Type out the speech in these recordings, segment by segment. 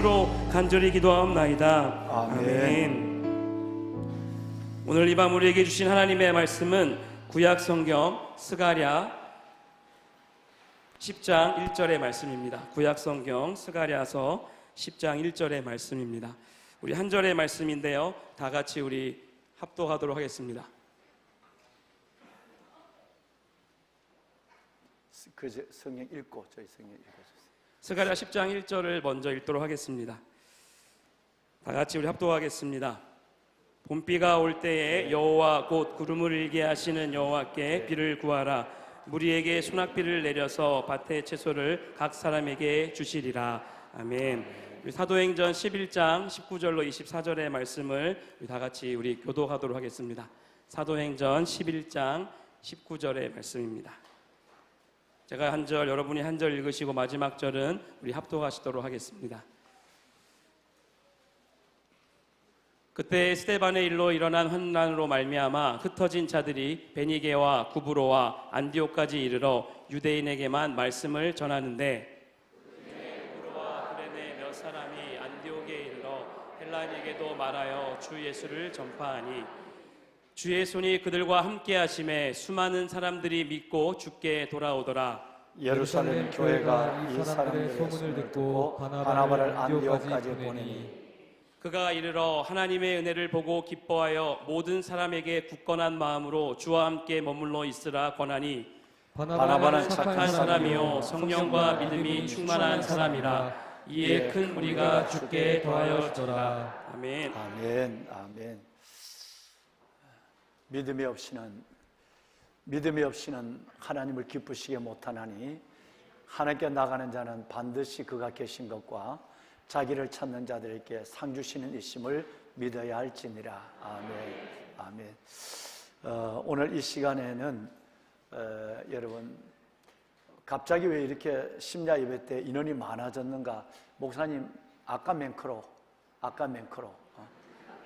로 간절히 기도하옵나이다. 아멘. 오늘 이 밤 우리에게 주신 하나님의 말씀은 구약 성경 스가랴 10장 1절의 말씀입니다. 구약 성경 스가랴서 10장 1절의 말씀입니다. 우리 한 절의 말씀인데요, 다 같이 우리 합독하도록 하겠습니다. 그 성경 읽고 저희 성경 읽어주세요. 스가랴 10장 1절을 먼저 읽도록 하겠습니다. 다 같이 우리 합독하겠습니다. 봄비가 올 때에 여호와 곧 구름을 일게 하시는 여호와께 비를 구하라. 무리에게 소낙비를 내려서 밭의 채소를 각 사람에게 주시리라. 아멘. 우리 사도행전 11장 19절로 24절의 말씀을 다 같이 우리 교독하도록 하겠습니다. 사도행전 11장 19절의 말씀입니다. 제가 한 절, 여러분이 한 절 읽으시고 마지막 절은 우리 합독하시도록 하겠습니다. 그때 스데반의 일로 일어난 환난으로 말미암아 흩어진 자들이 베니게와 구브로와 안디옥까지 이르러 유대인에게만 말씀을 전하는데, 구브로와 그레네 몇 사람이 안디옥에 이르러 헬라인에게도 말하여 주 예수를 전파하니 주의 손이 그들과 함께 하심에 수많은 사람들이 믿고 주께 돌아오더라. 예루살렘 교회가 이 사람들의 소문을 듣고 바나바를 안디옥까지 보내니 그가 이르러 하나님의 은혜를 보고 기뻐하여 모든 사람에게 굳건한 마음으로 주와 함께 머물러 있으라 권하니, 바나바는 착한 사람이요 성령과 믿음이 충만한 사람이라. 이에 큰 무리가 주께 더하였더라. 아멘. 아멘. 아멘. 믿음이 없이는 하나님을 기쁘시게 못하나니 하나님께 나가는 자는 반드시 그가 계신 것과 자기를 찾는 자들에게 상 주시는 이심을 믿어야 할지니라. 아멘. 아멘. 오늘 이 시간에는 여러분, 갑자기 왜 이렇게 심야 예배 때 인원이 많아졌는가? 목사님 아까 맹크로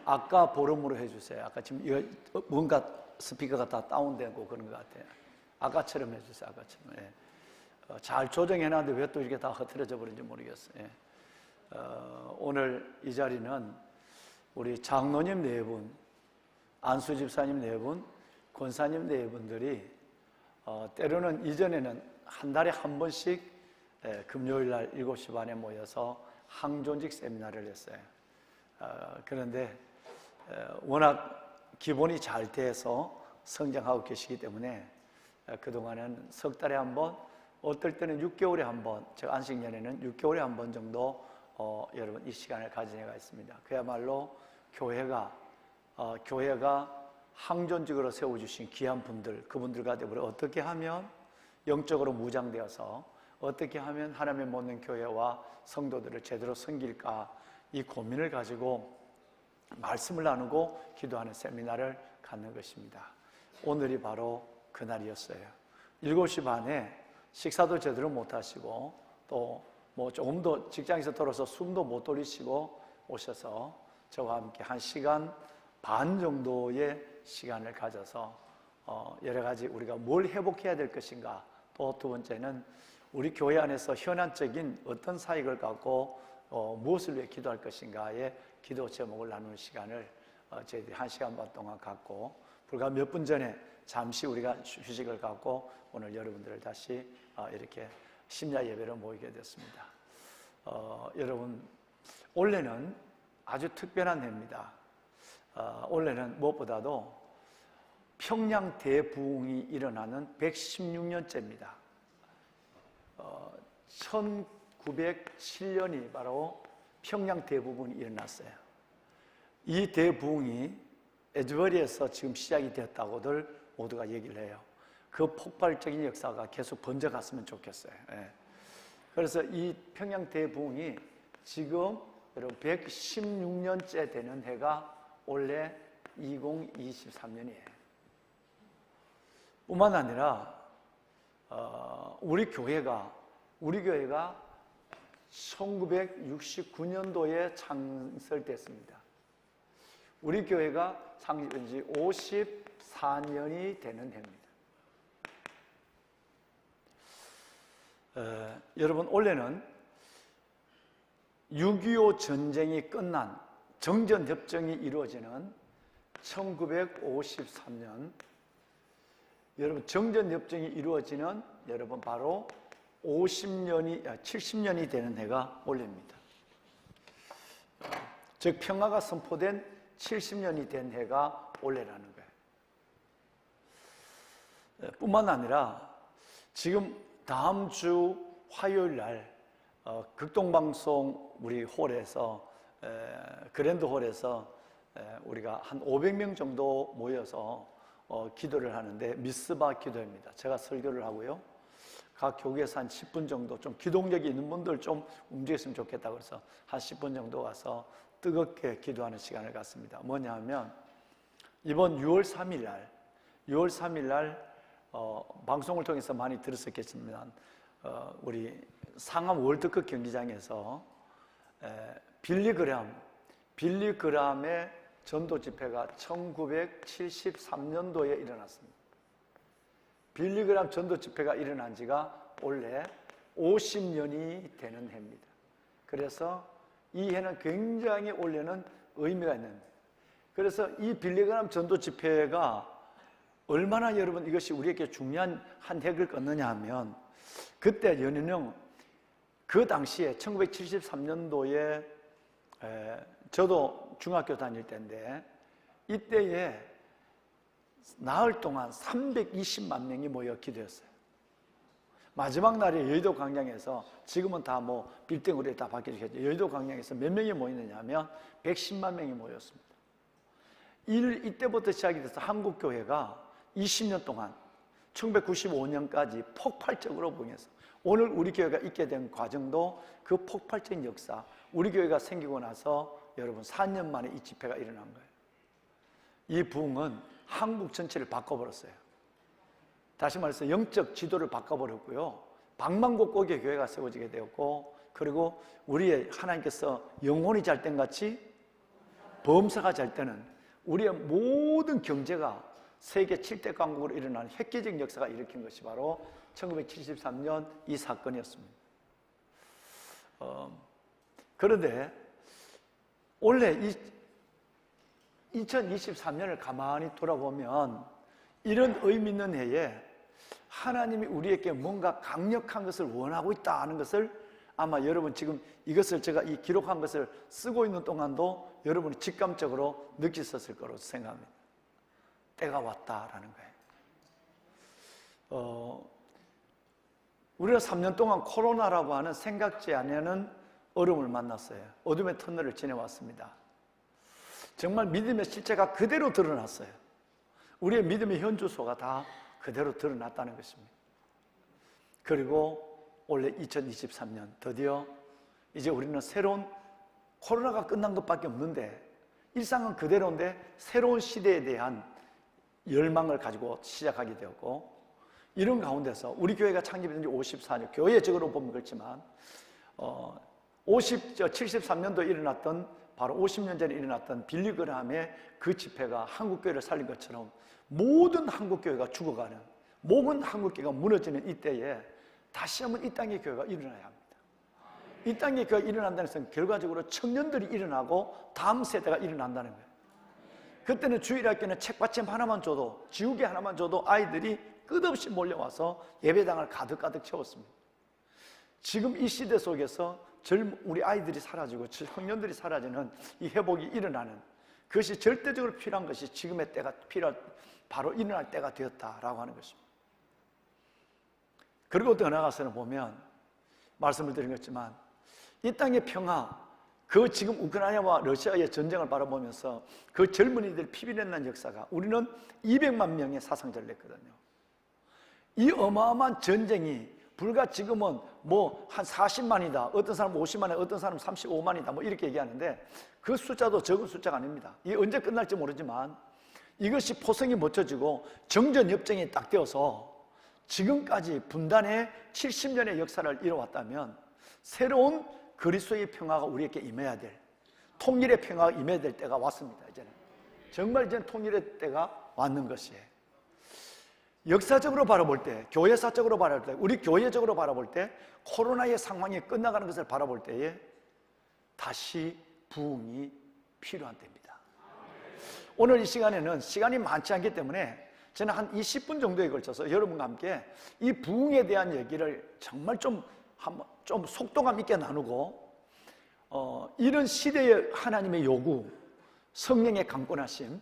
아까 보름으로 해주세요. 아까 지금 이거 뭔가 스피커가 다 다운되고 그런 것 같아요. 아까처럼 해주세요. 아까처럼. 예. 잘 조정해놨는데 왜 또 이렇게 다 흐트러져 버린지 모르겠어요. 예. 오늘 이 자리는 우리 장로님 4분, 안수 집사님 4분, 권사님 4분들이 때로는 이전에는 한 달에 한 번씩 금요일 날 7시 반에 모여서 항존직 세미나를 했어요. 그런데 워낙 기본이 잘 돼서 성장하고 계시기 때문에 그동안은 석 달에 한 번, 어떨 때는 6개월에 한 번, 제가 안식년에는 6개월에 한 번 정도 여러분 이 시간을 가진 해가 있습니다. 그야말로 교회가 항존직으로 세워주신 귀한 분들, 그분들과 우리 어떻게 하면 영적으로 무장되어서 어떻게 하면 하나님의 모든 교회와 성도들을 제대로 섬길까, 이 고민을 가지고 말씀을 나누고 기도하는 세미나를 갖는 것입니다. 오늘이 바로 그날이었어요. 7시 반에 식사도 제대로 못 하시고 또 뭐 조금 더 직장에서 떨어서 숨도 못 돌리시고 오셔서 저와 함께 1시간 반 정도의 시간을 가져서 여러 가지 우리가 뭘 회복해야 될 것인가, 또 두 번째는 우리 교회 안에서 현안적인 어떤 사역을 갖고 무엇을 위해 기도할 것인가의 기도 제목을 나누는 시간을 저희들이 1시간 반 동안 갖고, 불과 몇 분 전에 잠시 우리가 휴식을 갖고 오늘 여러분들을 다시 이렇게 심야 예배로 모이게 됐습니다. 여러분, 올해는 아주 특별한 해입니다. 올해는 무엇보다도 평양 대부흥이 일어나는 116년째입니다. 1907년이 바로 평양 대부흥이 일어났어요. 이 대부흥이 에즈버리에서 지금 시작이 되었다고들 모두가 얘기를 해요. 그 폭발적인 역사가 계속 번져갔으면 좋겠어요. 예. 그래서 이 평양 대부흥이 지금 여러분 116년째 되는 해가 올해 2023년이에요. 뿐만 아니라 우리 교회가 1969년도에 창설됐습니다. 우리 교회가 창립된 지 54년이 되는 해입니다. 여러분, 올해는 6.25 전쟁이 끝난 정전협정이 이루어지는 1953년, 여러분 정전협정이 이루어지는 여러분 바로 70년이 되는 해가 올해입니다. 즉 평화가 선포된 70년이 된 해가 올해라는 거예요. 뿐만 아니라 지금 다음 주 화요일 날 극동방송 우리 홀에서 그랜드 홀에서 우리가 한 500명 정도 모여서 기도를 하는데 미스바 기도입니다. 제가 설교를 하고요. 각 교구에서 한 10분 정도 좀 기동력이 있는 분들 좀 움직였으면 좋겠다고 해서 한 10분 정도 와서 뜨겁게 기도하는 시간을 갖습니다. 뭐냐 하면 이번 6월 3일 날 방송을 통해서 많이 들었었겠지만 우리 상암 월드컵 경기장에서 빌리그람의 전도 집회가 1973년도에 일어났습니다. 빌리그람 전도 집회가 일어난 지가 원래 50년이 되는 해입니다. 그래서 이 해는 굉장히 올해는 의미가 있는, 그래서 이 빌리그람 전도 집회가 얼마나 여러분 이것이 우리에게 중요한 한 획을 걷느냐 하면, 그때 연인형 그 당시에 1973년도에 저도 중학교 다닐 때인데 이때에 나흘 동안 320만 명이 모여 기도했어요. 마지막 날에 여의도 광장에서, 지금은 다 뭐 빌딩으로 다 바뀌었겠죠. 여의도 광장에서 몇 명이 모이느냐 하면 110만 명이 모였습니다. 이때부터 시작이 돼서 한국교회가 20년 동안 1995년까지 폭발적으로 부흥해서 오늘 우리 교회가 있게 된 과정도 그 폭발적인 역사, 우리 교회가 생기고 나서 여러분 4년 만에 이 집회가 일어난 거예요. 이 부흥은 한국 전체를 바꿔버렸어요. 다시 말해서 영적 지도를 바꿔버렸고요. 방방곡곡에 교회가 세워지게 되었고, 그리고 우리의 하나님께서 영혼이 잘 땐 같이 범사가 잘 때는 우리의 모든 경제가 세계 7대 강국으로 일어나는 획기적 역사가 일으킨 것이 바로 1973년 이 사건이었습니다. 그런데 원래 2023년을 가만히 돌아보면 이런 의미 있는 해에 하나님이 우리에게 뭔가 강력한 것을 원하고 있다 하는 것을 아마 여러분 지금 이것을 제가 이 기록한 것을 쓰고 있는 동안도 여러분이 직감적으로 느끼셨을 거라고 생각합니다. 때가 왔다라는 거예요. 우리가 3년 동안 코로나라고 하는 생각지 않는 어려움을 만났어요. 어둠의 터널을 지내왔습니다. 정말 믿음의 실체가 그대로 드러났어요. 우리의 믿음의 현주소가 다 그대로 드러났다는 것입니다. 그리고 올해 2023년 드디어 이제 우리는 새로운, 코로나가 끝난 것밖에 없는데 일상은 그대로인데 새로운 시대에 대한 열망을 가지고 시작하게 되었고, 이런 가운데서 우리 교회가 창립된 지 54년, 교회적으로 보면 그렇지만 73년도에 일어났던, 바로 50년 전에 일어났던 빌리그람의 그 집회가 한국교회를 살린 것처럼 모든 한국교회가 죽어가는, 모든 한국교회가 무너지는 이때에 다시 한번 이 땅의 교회가 일어나야 합니다. 이 땅의 교회가 일어난다는 것은 결과적으로 청년들이 일어나고 다음 세대가 일어난다는 거예요. 그때는 주일학교는 책받침 하나만 줘도, 지우개 하나만 줘도 아이들이 끝없이 몰려와서 예배당을 가득가득 채웠습니다. 지금 이 시대 속에서 우리 아이들이 사라지고 청년들이 사라지는 이 회복이 일어나는 그것이 절대적으로 필요한 것이 지금의 때가 바로 일어날 때가 되었다라고 하는 것입니다. 그리고 더 나아가서는 보면 말씀을 드린 것지만 이 땅의 평화, 그 지금 우크라이나와 러시아의 전쟁을 바라보면서 그 젊은이들 피비린난 역사가, 우리는 200만 명의 사상자를 냈거든요. 이 어마어마한 전쟁이 불과 지금은 뭐 한 40만이다, 어떤 사람은 50만이다, 어떤 사람은 35만이다 뭐 이렇게 얘기하는데 그 숫자도 적은 숫자가 아닙니다. 이게 언제 끝날지 모르지만 이것이 포성이 묻혀지고 정전협정이 딱 되어서 지금까지 분단의 70년의 역사를 이뤄왔다면 새로운 그리스도의 평화가 우리에게 임해야 될, 통일의 평화가 임해야 될 때가 왔습니다. 이제는 정말 이제는 통일의 때가 왔는 것이에요. 역사적으로 바라볼 때, 교회사적으로 바라볼 때, 우리 교회적으로 바라볼 때, 코로나의 상황이 끝나가는 것을 바라볼 때에 다시 부흥이 필요한 때입니다. 오늘 이 시간에는 시간이 많지 않기 때문에 저는 한 20분 정도에 걸쳐서 여러분과 함께 이 부흥에 대한 얘기를 정말 좀 속도감 있게 나누고, 이런 시대의 하나님의 요구, 성령의 강권하심,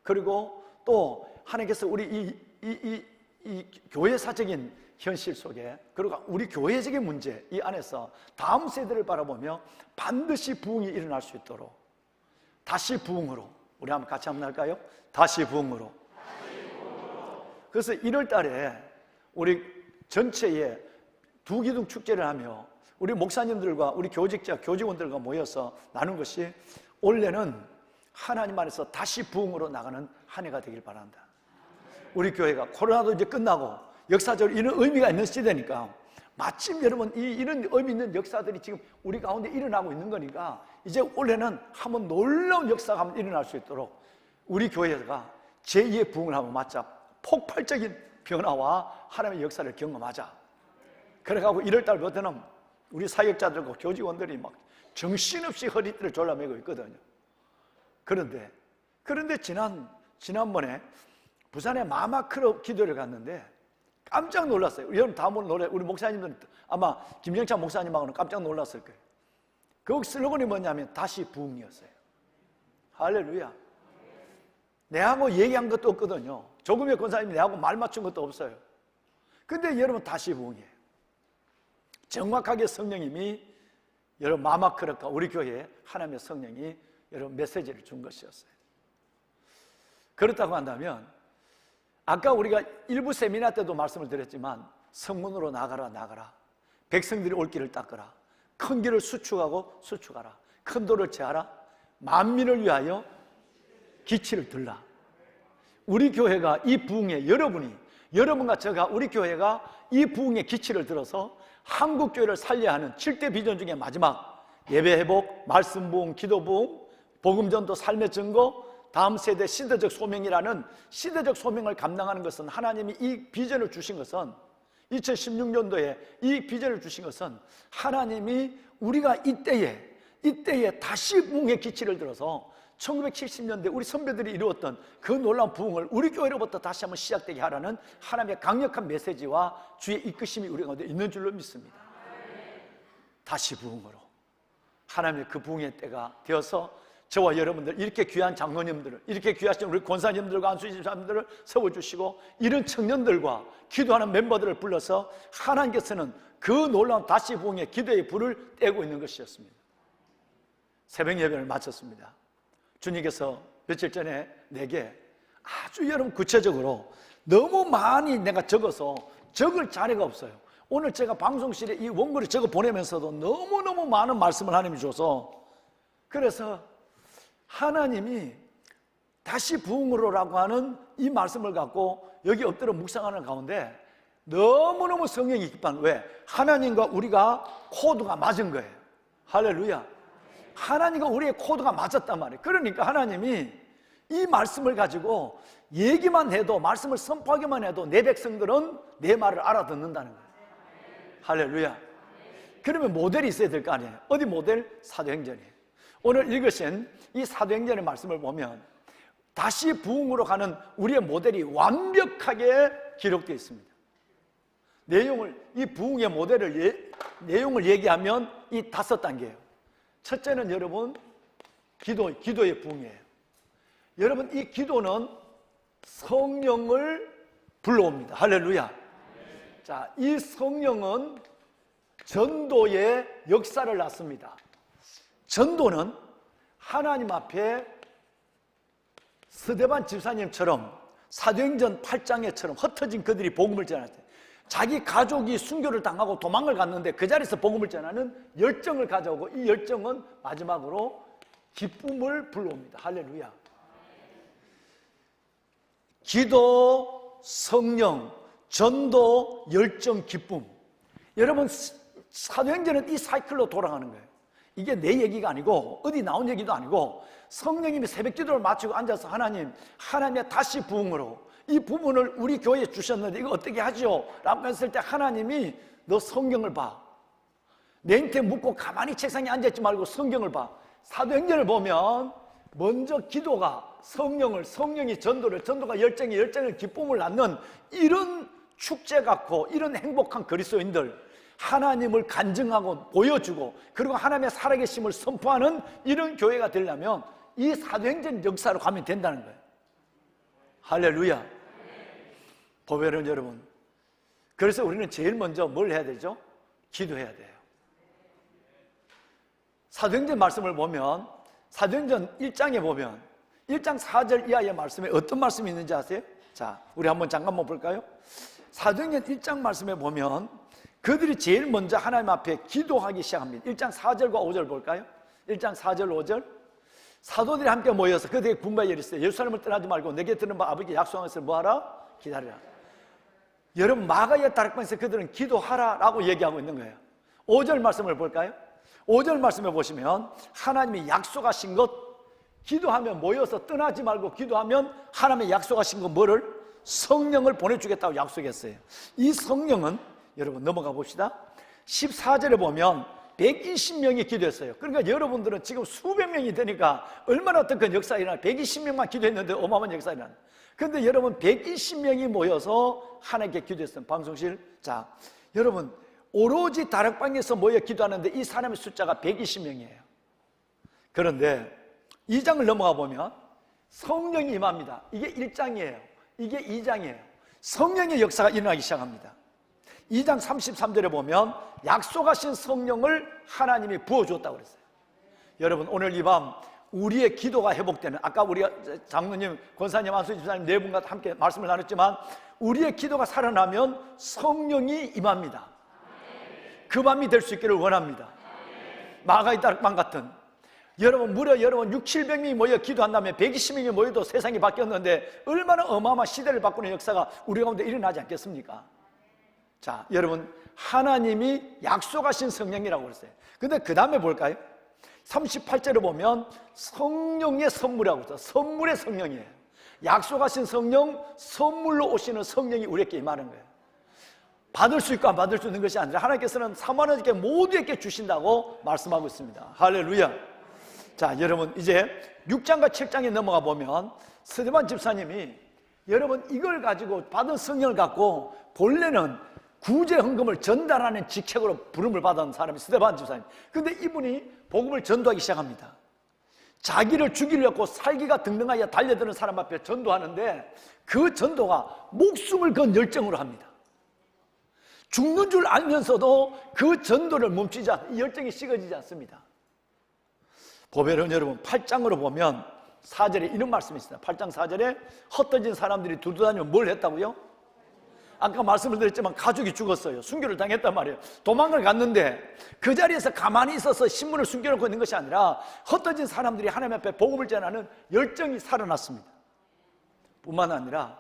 그리고 또 하나님께서 우리 이 교회사적인 현실 속에, 그리고 우리 교회적인 문제 이 안에서 다음 세대를 바라보며 반드시 부흥이 일어날 수 있도록 다시 부흥으로, 우리 한번 같이 한번 할까요? 다시 부흥으로. 그래서 1월 달에 우리 전체에 두기둥 축제를 하며 우리 목사님들과 우리 교직원들과 모여서 나눈 것이, 올해는 하나님 안에서 다시 부흥으로 나가는 한 해가 되길 바란다. 우리 교회가 코로나도 이제 끝나고 역사적으로 이런 의미가 있는 시대니까, 마침 여러분 이런 의미 있는 역사들이 지금 우리 가운데 일어나고 있는 거니까, 이제 올해는 한번 놀라운 역사가 한번 일어날 수 있도록 우리 교회가 제2의 부흥을 한번 맞자, 폭발적인 변화와 하나님의 역사를 경험하자. 그래가지고 1월 달부터는 우리 사역자들과 교직원들이 막 정신없이 허리띠를 졸라매고 있거든요. 그런데 지난번에 부산에 마마크로 기도를 갔는데 깜짝 놀랐어요. 여러분 다 놀래. 우리 목사님들은 아마 김정찬 목사님하고는 깜짝 놀랐을 거예요. 그 슬로건이 뭐냐면 다시 부흥이었어요. 할렐루야. 내하고 얘기한 것도 없거든요. 조금의 권사님이 내하고 말 맞춘 것도 없어요. 근데 여러분 다시 부흥이에요. 정확하게 성령님이 여러분 마마크로과 우리 교회에 하나님의 성령이 여러분 메시지를 준 것이었어요. 그렇다고 한다면 아까 우리가 일부 세미나 때도 말씀을 드렸지만, 성문으로 나가라. 백성들이 올 길을 닦으라. 큰 길을 수축하라. 큰 돌을 제하라. 만민을 위하여 기치를 들라. 우리 교회가 이 부흥에, 여러분과 제가, 우리 교회가 이 부흥의 기치를 들어서 한국교회를 살려야 하는 7대 비전 중에 마지막, 예배 회복, 말씀 부흥, 기도 부흥, 복음 전도, 삶의 증거, 다음 세대 시대적 소명이라는 시대적 소명을 감당하는 것은, 하나님이 이 비전을 주신 것은, 2016년도에 이 비전을 주신 것은, 하나님이 우리가 이때에 다시 부흥의 기치를 들어서 1970년대 우리 선배들이 이루었던 그 놀라운 부흥을 우리 교회로부터 다시 한번 시작되게 하라는 하나님의 강력한 메시지와 주의 이끄심이 우리 가운데 있는 줄로 믿습니다. 다시 부흥으로 하나님의 그 부흥의 때가 되어서 저와 여러분들, 이렇게 귀한 장로님들을, 이렇게 귀하신 우리 권사님들과 안수집사님들을 세워주시고, 이런 청년들과 기도하는 멤버들을 불러서 하나님께서는 그 놀라운 다시 부흥의 기도의 불을 떼고 있는 것이었습니다. 새벽 예배를 마쳤습니다. 주님께서 며칠 전에 내게 아주 여러분 구체적으로, 너무 많이 내가 적어서 적을 자리가 없어요. 오늘 제가 방송실에 이 원고를 적어 보내면서도 너무너무 많은 말씀을 하나님이 줘서, 그래서 하나님이 다시 부흥으로라고 하는 이 말씀을 갖고 여기 엎드려 묵상하는 가운데 너무너무 성령이 기뻐하는, 왜? 하나님과 우리가 코드가 맞은 거예요. 할렐루야. 하나님과 우리의 코드가 맞았단 말이에요. 그러니까 하나님이 이 말씀을 가지고 얘기만 해도, 말씀을 선포하기만 해도 내 백성들은 내 말을 알아듣는다는 거예요. 할렐루야. 그러면 모델이 있어야 될 거 아니에요. 어디 모델? 사도행전이에요. 오늘 읽으신 이 사도행전의 말씀을 보면 다시 부흥으로 가는 우리의 모델이 완벽하게 기록되어 있습니다. 이 부흥의 모델을, 내용을 얘기하면 이 5단계예요. 첫째는 여러분, 기도의 부흥이에요. 여러분, 이 기도는 성령을 불러옵니다. 할렐루야. 자, 이 성령은 전도의 역사를 낳습니다. 전도는 하나님 앞에 스데반 집사님처럼 사도행전 8장에처럼 흩어진 그들이 복음을 전할 때, 자기 가족이 순교를 당하고 도망을 갔는데 그 자리에서 복음을 전하는 열정을 가져오고, 이 열정은 마지막으로 기쁨을 불러옵니다. 할렐루야. 기도, 성령, 전도, 열정, 기쁨. 여러분, 사도행전은 이 사이클로 돌아가는 거예요. 이게 내 얘기가 아니고 어디 나온 얘기도 아니고, 성령님이 새벽 기도를 마치고 앉아서 하나님의 다시 부흥으로 이 부분을 우리 교회에 주셨는데 이거 어떻게 하죠? 라고 했을 때 하나님이 너 성경을 봐. 멘트 묻고 가만히 책상에 앉아있지 말고 성경을 봐. 사도행전을 보면 먼저 기도가 성령이 전도가 열정을 기쁨을 낳는 이런 축제 같고 이런 행복한 그리스도인들, 하나님을 간증하고 보여주고 그리고 하나님의 살아계심을 선포하는 이런 교회가 되려면 이 사도행전 역사로 가면 된다는 거예요. 할렐루야. 보배는 여러분, 그래서 우리는 제일 먼저 뭘 해야 되죠? 기도해야 돼요. 사도행전 말씀을 보면 사도행전 1장에 보면 1장 4절 이하의 말씀에 어떤 말씀이 있는지 아세요? 자, 우리 한번 잠깐만 볼까요? 사도행전 1장 말씀에 보면 그들이 제일 먼저 하나님 앞에 기도하기 시작합니다. 1장 4절과 5절 볼까요? 1장 4절 5절. 사도들이 함께 모여서 그들에게 분부하여 이르시되 예루살렘을 떠나지 말고 내게 드는 바 아버지께 약속한 것을 뭐하라? 기다리라. 여러분, 마가의 다락방에서 그들은 기도하라 라고 얘기하고 있는 거예요. 5절 말씀을 볼까요? 5절 말씀에 보시면 하나님이 약속하신 것, 기도하면 모여서 떠나지 말고 기도하면 하나님의 약속하신 것 뭐를? 성령을 보내주겠다고 약속했어요. 이 성령은 여러분 넘어가 봅시다. 14절에 보면 120명이 기도했어요. 그러니까 여러분들은 지금 수백 명이 되니까 얼마나 더 큰 역사가 일어나. 120명만 기도했는데 어마어마한 역사가 일어나. 그런데 여러분 120명이 모여서 하나님께 기도했어요. 방송실. 자, 여러분 오로지 다락방에서 모여 기도하는데 이 사람의 숫자가 120명이에요. 그런데 2장을 넘어가 보면 성령이 임합니다. 이게 1장이에요. 이게 2장이에요. 성령의 역사가 일어나기 시작합니다. 2장 33절에 보면 약속하신 성령을 하나님이 부어주었다고 그랬어요. 여러분, 오늘 이 밤 우리의 기도가 회복되는, 아까 우리 장로님, 권사님, 안수진 집사님 네 분과 함께 말씀을 나눴지만 우리의 기도가 살아나면 성령이 임합니다. 그 밤이 될 수 있기를 원합니다. 마가의 다락방 같은, 여러분 무려 여러분 600~700명이 모여 기도한다면 120명이 모여도 세상이 바뀌었는데 얼마나 어마어마한 시대를 바꾸는 역사가 우리 가운데 일어나지 않겠습니까? 자, 여러분 하나님이 약속하신 성령이라고 그랬어요. 근데 그 다음에 볼까요? 38절에 보면 성령의 선물이라고 했어요. 선물의 성령이에요. 약속하신 성령, 선물로 오시는 성령이 우리에게 임하는 거예요. 받을 수 있고 안 받을 수 있는 것이 아니라 하나님께서는 사모하는 자에게 모두에게 주신다고 말씀하고 있습니다. 할렐루야. 자, 여러분 이제 6장과 7장에 넘어가 보면 스데반 집사님이 여러분 이걸 가지고 받은 성령을 갖고 본래는 구제 헌금을 전달하는 직책으로 부름을 받은 사람이 스데반 집사님. 근데 이분이 복음을 전도하기 시작합니다. 자기를 죽이려고 살기가 등등하여 달려드는 사람 앞에 전도하는데 그 전도가 목숨을 건 열정으로 합니다. 죽는 줄 알면서도 그 전도를 멈추지 않고 이 열정이 식어지지 않습니다. 보배는 여러분 8장으로 보면 4절에 이런 말씀이 있습니다. 8장 4절에 헛되진 사람들이 두루다니며 뭘 했다고요? 아까 말씀을 드렸지만 가족이 죽었어요. 순교를 당했단 말이에요. 도망을 갔는데 그 자리에서 가만히 있어서 신문을 숨겨놓고 있는 것이 아니라 헛되진 사람들이 하나님 앞에 복음을 전하는 열정이 살아났습니다. 뿐만 아니라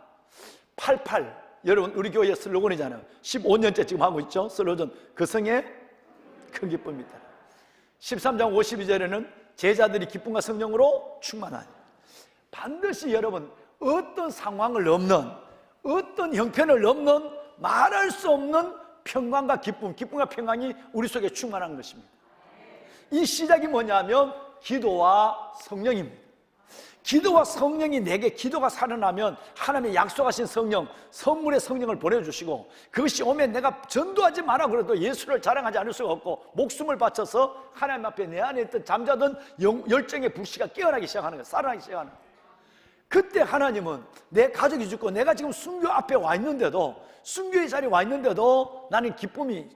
88, 여러분 우리 교회 슬로건이잖아요. 15년째 지금 하고 있죠. 슬로건 그 성의 큰 기쁨이다. 13장 52절에는 제자들이 기쁨과 성령으로 충만하니, 반드시 여러분 어떤 상황을 넘는, 어떤 형편을 넘는 말할 수 없는 평강과 기쁨과 평강이 우리 속에 충만한 것입니다. 이 시작이 뭐냐면 기도와 성령입니다. 기도와 성령이 내게, 기도가 살아나면 하나님의 약속하신 성령, 선물의 성령을 보내주시고 그것이 오면 내가 전도하지 마라 그래도 예수를 자랑하지 않을 수가 없고 목숨을 바쳐서 하나님 앞에 내 안에 있던 잠자던 열정의 불씨가 깨어나기 시작하는 거예요. 살아나기 시작하는 거예요. 그때 하나님은 내 가족이 죽고 내가 지금 순교 앞에 와 있는데도, 순교의 자리에 와 있는데도 나는 기쁨이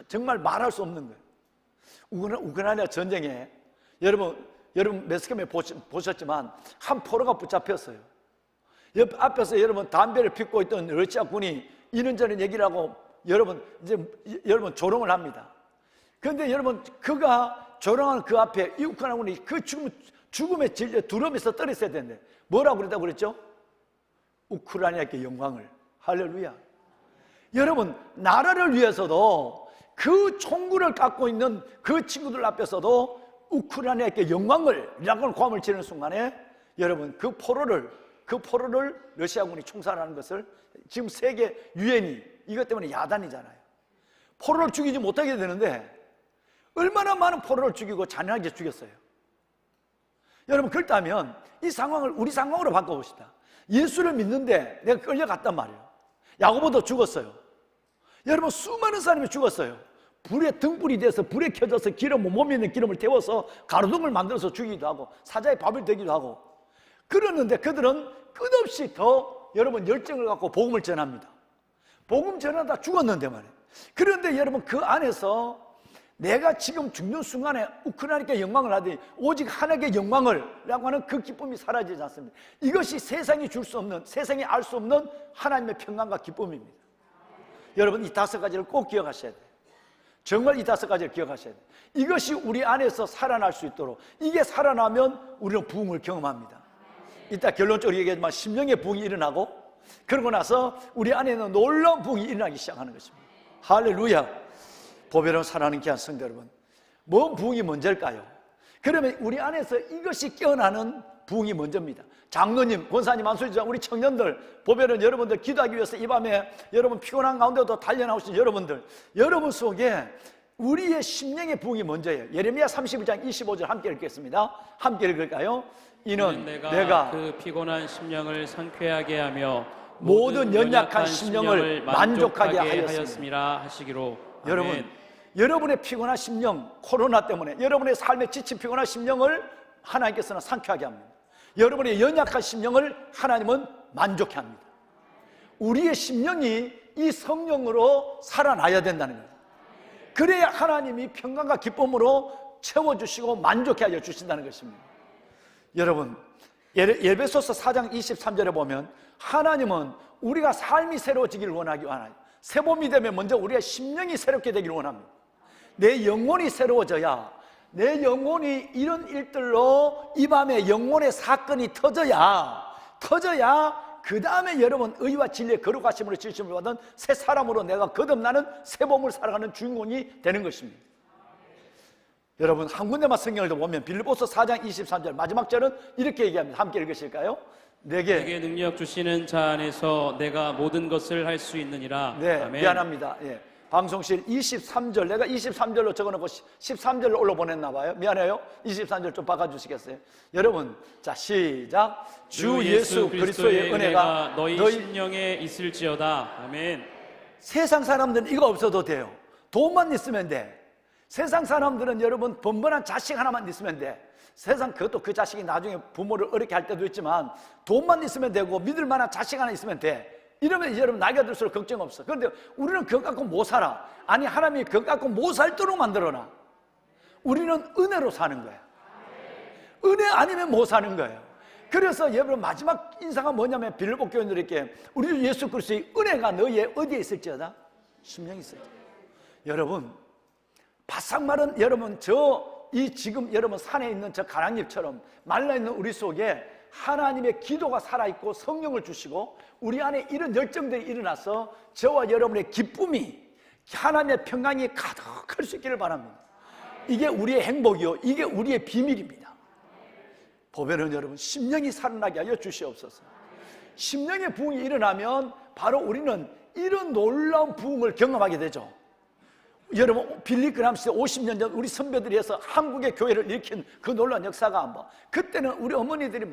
정말 말할 수 없는 거예요. 우크라이나 전쟁에 여러분 매스컴에 보셨지만 한 포로가 붙잡혔어요. 옆 앞에서 여러분 담배를 피우고 있던 러시아 군이 이런저런 얘기를 하고 여러분 조롱을 합니다. 그런데 여러분 그가 조롱하는 그 앞에 이 우크라이나 군이 그 죽음의 질려 두려움에서 떨어졌어야 되는데 뭐라고 그랬다고 그랬죠? 우크라이나께 영광을. 할렐루야. 여러분 나라를 위해서도 그 총구를 갖고 있는 그 친구들 앞에서도 우크라이나께 영광을 이라고 고함을 지르는 순간에 여러분 그 포로를 러시아군이 총살하는 것을 지금 세계 유엔이 이것 때문에 야단이잖아요. 포로를 죽이지 못하게 되는데 얼마나 많은 포로를 죽이고 잔인하게 죽였어요. 여러분, 그렇다면 이 상황을 우리 상황으로 바꿔봅시다. 예수를 믿는데 내가 끌려갔단 말이에요. 야고보도 죽었어요. 여러분, 수많은 사람이 죽었어요. 불에 등불이 돼서 불에 켜져서 몸에 있는 기름을 태워서 가로등을 만들어서 죽이기도 하고 사자의 밥을 되기도 하고 그러는데 그들은 끝없이 더 여러분 열정을 갖고 복음을 전합니다. 복음 전하다 죽었는데 말이에요. 그런데 여러분, 그 안에서 내가 지금 죽는 순간에 우크라이나께 영광을 하더니 오직 하나님께 영광을 라고 하는 그 기쁨이 사라지지 않습니다. 이것이 세상이 줄 수 없는, 세상이 알 수 없는 하나님의 평강과 기쁨입니다. 여러분, 이 5가지를 꼭 기억하셔야 돼요. 정말 이 5가지를 기억하셔야 돼요. 이것이 우리 안에서 살아날 수 있도록, 이게 살아나면 우리는 부흥을 경험합니다. 이따 결론적으로 얘기하지만 심령의 부흥이 일어나고, 그러고 나서 우리 안에는 놀라운 부흥이 일어나기 시작하는 것입니다. 할렐루야. 보배로 사랑하는 귀한 성도 여러분, 뭔 부흥이 먼저일까요? 그러면 우리 안에서 이것이 깨어나는 부흥이 먼저입니다. 장로님, 권사님, 안수지장, 우리 청년들, 보배는 여러분들 기도하기 위해서 이 밤에 여러분 피곤한 가운데도 달려나오신 여러분들, 여러분 속에 우리의 심령의 부흥이 먼저예요. 예레미야 31장 25절 함께 읽겠습니다. 함께 읽을까요? 이는 내가 그 피곤한 심령을 상쾌하게 하며 모든 연약한 심령을 만족하게 하였습니다 하시기로. 여러분, 아멘. 여러분의 피곤한 심령, 코로나 때문에 여러분의 삶에 지친 피곤한 심령을 하나님께서는 상쾌하게 합니다. 여러분의 연약한 심령을 하나님은 만족해 합니다. 우리의 심령이 이 성령으로 살아나야 된다는 거예요. 그래야 하나님이 평강과 기쁨으로 채워주시고 만족해 하여 주신다는 것입니다. 여러분, 에베소서 4장 23절에 보면 하나님은 우리가 삶이 새로워지기를 원하기 원하요. 새봄이 되면 먼저 우리의 심령이 새롭게 되기를 원합니다. 내 영혼이 새로워져야, 내 영혼이 이런 일들로 이 밤에 영혼의 사건이 터져야 그 다음에 여러분 의와 진리의 거룩하심으로 지으심을 받은 새 사람으로 내가 거듭나는 새봄을 살아가는 주인공이 되는 것입니다. 여러분, 한 군데만 성경을 보면 빌립보서 4장 23절 마지막 절은 이렇게 얘기합니다. 함께 읽으실까요? 내게 능력 주시는 자 안에서 내가 모든 것을 할 수 있느니라. 네, 아멘. 미안합니다. 예. 방송실 23절, 내가 23절로 적어놓고 13절로 올려보냈나 봐요. 미안해요. 23절 좀 바꿔주시겠어요? 여러분, 자, 시작. 주 예수 그리스도의 은혜가 너희 심령에 있을지어다. 아멘. 세상 사람들은 이거 없어도 돼요. 돈만 있으면 돼. 세상 사람들은 여러분 번번한 자식 하나만 있으면 돼. 세상 그것도 그 자식이 나중에 부모를 어렵게 할 때도 있지만 돈만 있으면 되고 믿을 만한 자식 하나 있으면 돼. 이러면 여러분 나이가 들수록 걱정 없어. 그런데 우리는 그것 갖고 못 살아. 아니, 하나님이 그것 갖고 못 살도록 만들어놔. 우리는 은혜로 사는 거야. 은혜 아니면 못 사는 거예요. 그래서 여러분 마지막 인사가 뭐냐면 빌립보 교인들에게 우리 예수 그리스도의 은혜가 너희의 어디에 있을지어다? 심령이 있을지어다. 여러분, 바싹 마른 여러분 이 지금 여러분 산에 있는 저 가랑잎처럼 말라있는 우리 속에 하나님의 기도가 살아있고 성령을 주시고 우리 안에 이런 열정들이 일어나서 저와 여러분의 기쁨이, 하나님의 평강이 가득할 수 있기를 바랍니다. 이게 우리의 행복이요, 이게 우리의 비밀입니다. 보배는 여러분 심령이 살아나게 하여 주시옵소서. 심령의 부흥이 일어나면 바로 우리는 이런 놀라운 부흥을 경험하게 되죠. 여러분, 빌리그람 시대 50년 전 우리 선배들이 해서 한국의 교회를 일으킨 그 놀라운 역사가 한번, 그때는 우리 어머니들이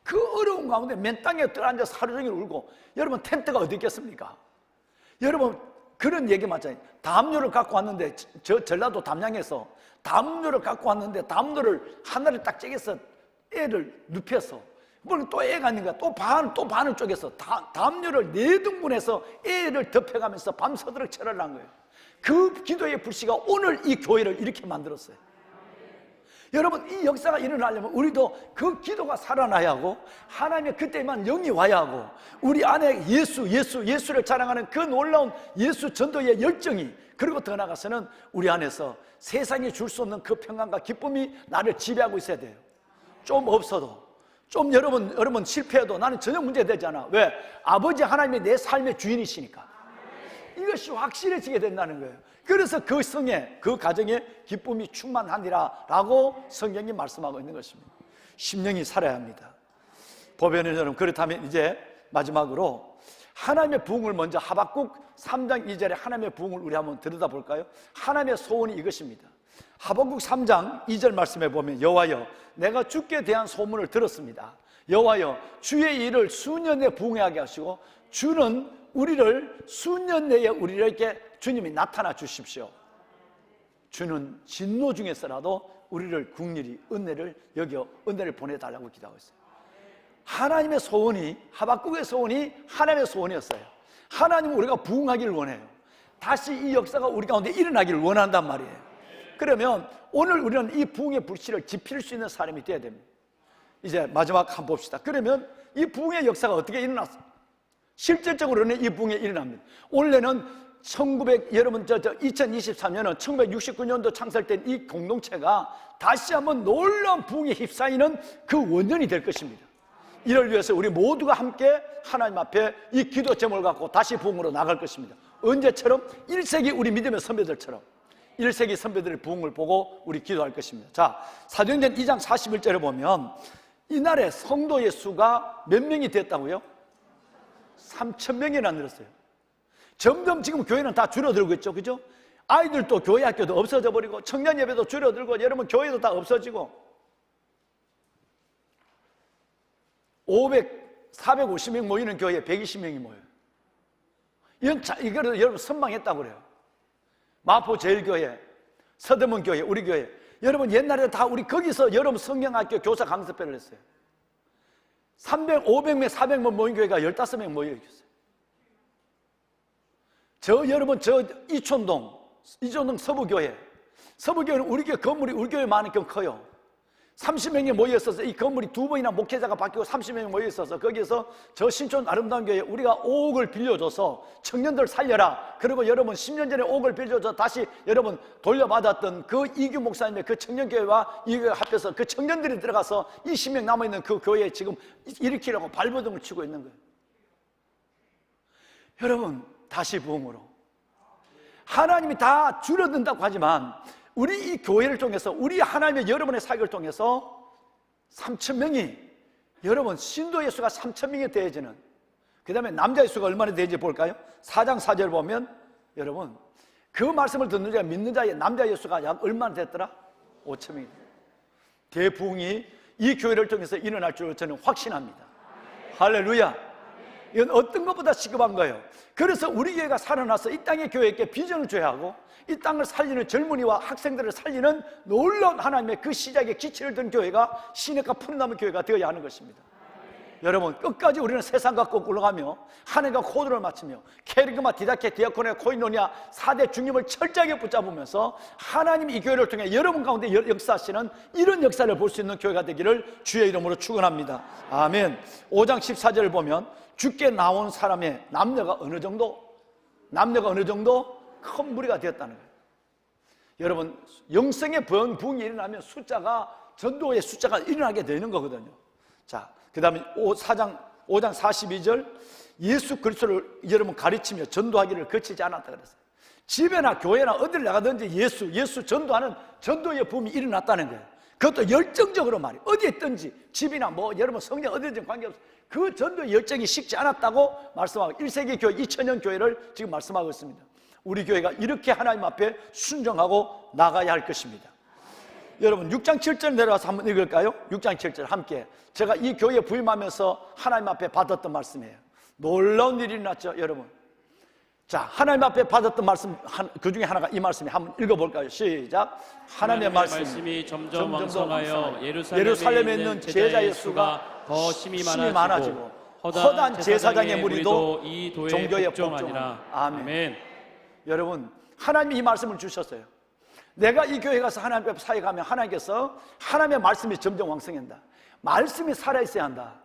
그 어려운 가운데 맨 땅에 들어앉아서 하루 종일 울고, 여러분 텐트가 어디 있겠습니까? 여러분 그런 얘기 맞잖아요. 담요를 갖고 왔는데, 저 전라도 담양에서 담요를 갖고 왔는데 담요를 하나를 딱 쪼개서 애를 눕혀서, 뭘 또 애가 아닌가, 또 반을 쪼개서 담요를 4등분해서 애를 덮여가면서 밤새도록 철을 난 거예요. 그 기도의 불씨가 오늘 이 교회를 이렇게 만들었어요. 여러분, 이 역사가 일어나려면 우리도 그 기도가 살아나야 하고, 하나님의 그때만 영이 와야 하고, 우리 안에 예수를 자랑하는 그 놀라운 예수 전도의 열정이, 그리고 더 나아가서는 우리 안에서 세상에 줄 수 없는 그 평강과 기쁨이 나를 지배하고 있어야 돼요. 좀 없어도, 좀 여러분 실패해도 나는 전혀 문제되지 않아. 왜? 아버지 하나님이 내 삶의 주인이시니까. 이것이 확실해지게 된다는 거예요. 그래서 그 성에, 그 가정에 기쁨이 충만하니라 라고 성경이 말씀하고 있는 것입니다. 심령이 살아야 합니다. 보배는 여러분, 그렇다면 이제 마지막으로 하나님의 부흥을 먼저, 하박국 3장 2절에 하나님의 부흥을 우리 한번 들여다볼까요? 하나님의 소원이 이것입니다. 하박국 3장 2절 말씀에 보면 여호와여 내가 주께 대한 소문을 들었습니다. 여호와여 주의 일을 수년 내에 부응하게 하시고 주는 우리를 수년 내에 우리에게 주님이 나타나 주십시오. 주는 진노 중에서라도 우리를 국률이 은혜를 여겨 은혜를 보내달라고 기도하고 있어요. 하나님의 소원이, 하박국의 소원이 하나님의 소원이었어요. 하나님은 우리가 부응하기를 원해요. 다시 이 역사가 우리 가운데 일어나기를 원한단 말이에요. 그러면 오늘 우리는 이 부흥의 불씨를 지필 수 있는 사람이 되어야 됩니다. 이제 마지막 한번 봅시다. 그러면 이 부흥의 역사가 어떻게 일어났어요? 실질적으로는 이 부흥이 일어납니다. 원래는 2023년은 1969년도 창설된 이 공동체가 다시 한번 놀라운 부흥에 휩싸이는 그 원년이 될 것입니다. 이를 위해서 우리 모두가 함께 하나님 앞에 이 기도 제목을 갖고 다시 부흥으로 나갈 것입니다. 언제처럼? 1세기 우리 믿음의 선배들처럼 1세기 선배들의 부흥을 보고 우리 기도할 것입니다. 자, 사도행전 2장 41절에 보면 이날에 성도의 수가 몇 명이 됐다고요? 3,000명이나 늘었어요. 점점 지금 교회는 다 줄어들고 있죠, 그죠? 아이들도 교회 학교도 없어져 버리고 청년 예배도 줄어들고 여러분 교회도 다 없어지고 450명 모이는 교회에 120명이 모여요. 이거를 여러분 선방했다고 그래요. 마포제일교회, 서대문교회, 우리 교회. 여러분 옛날에 다 우리 거기서 여러분 성경학교 교사 강습회를 했어요. 300, 500명, 400명 모인 교회가 15명 모여 있었어요. 여러분 이촌동 서부교회. 서부교회는 우리 교회 건물이 우리 교회만큼 커요. 30명이 모여 있어서 이 건물이 2번이나 목회자가 바뀌고 30명이 모여 있어서 거기에서 저 신촌 아름다운 교회에 우리가 5억을 빌려줘서 청년들 살려라. 그리고 여러분 10년 전에 5억을 빌려줘서 다시 여러분 돌려받았던 그 이규 목사님의 그 청년교회와 이 교회 합해서 그 청년들이 들어가서 20명 남아있는 그 교회에 지금 일으키려고 발버둥을 치고 있는 거예요. 여러분 다시 부흥으로 하나님이 다 줄어든다고 하지만 우리 이 교회를 통해서 우리 하나님의 여러분의 사역을 통해서 3,000명이 여러분 신도의 수가 3,000명이 되어지는 그 다음에 남자의 수가 얼마나 되는지 볼까요? 4장 4절 보면 여러분 그 말씀을 듣는 자가 믿는 자의 남자의 수가 약 얼마나 됐더라? 5,000명이 대부흥이 이 교회를 통해서 일어날 줄 저는 확신합니다. 할렐루야. 이건 어떤 것보다 시급한 거예요. 그래서 우리 교회가 살아나서 이 땅의 교회에게 비전을 줘야 하고 이 땅을 살리는 젊은이와 학생들을 살리는 놀라운 하나님의 그 시작의 기치를 든 교회가 시내가 푸른나무 교회가 되어야 하는 것입니다. 여러분 끝까지 우리는 세상과 거꾸로 가며 하나님과 코드를 맞추며 케리그마, 디다케, 디아코네, 코이노니아 4대 중림을 철저하게 붙잡으면서 하나님이 이 교회를 통해 여러분 가운데 역사하시는 이런 역사를 볼 수 있는 교회가 되기를 주의 이름으로 축원합니다. 아멘. 5장 14절을 보면 주께 나온 사람의 남녀가 어느 정도 큰 무리가 되었다는 거예요. 여러분 영성의 부흥이 일어나면 전도의 숫자가 일어나게 되는 거거든요. 자, 그 다음에 5장 42절 예수 그리스도를 여러분 가르치며 전도하기를 거치지 않았다 그랬어요. 집에나 교회나 어딜 나가든지 예수 전도하는 전도의 부흥이 일어났다는 거예요. 그것도 열정적으로 말이에요. 어디에 있든지 집이나 여러분 성령 어디든지 관계없어요. 그 전도의 열정이 식지 않았다고 말씀하고 1세기 교회 2000년 교회를 지금 말씀하고 있습니다. 우리 교회가 이렇게 하나님 앞에 순종하고 나가야 할 것입니다. 여러분 6장 7절 내려와서 한번 읽을까요? 6장 7절 함께 제가 이 교회에 부임하면서 하나님 앞에 받았던 말씀이에요. 놀라운 일이 일어났죠 여러분. 자, 하나님 앞에 받았던 말씀 그 중에 하나가 이 말씀이 한번 읽어볼까요? 시작. 하나님의 말씀이 점점 왕성하여 예루살렘에 있는 제자의 수가 더 심히 많아지고 허다한 제사장의 무리도 이 종교에 복종하니라. 아멘. 여러분 하나님이 이 말씀을 주셨어요. 내가 이 교회 가서 하나님 앞에 사역하면 하나님께서 하나님의 말씀이 점점 왕성한다. 말씀이 살아있어야 한다.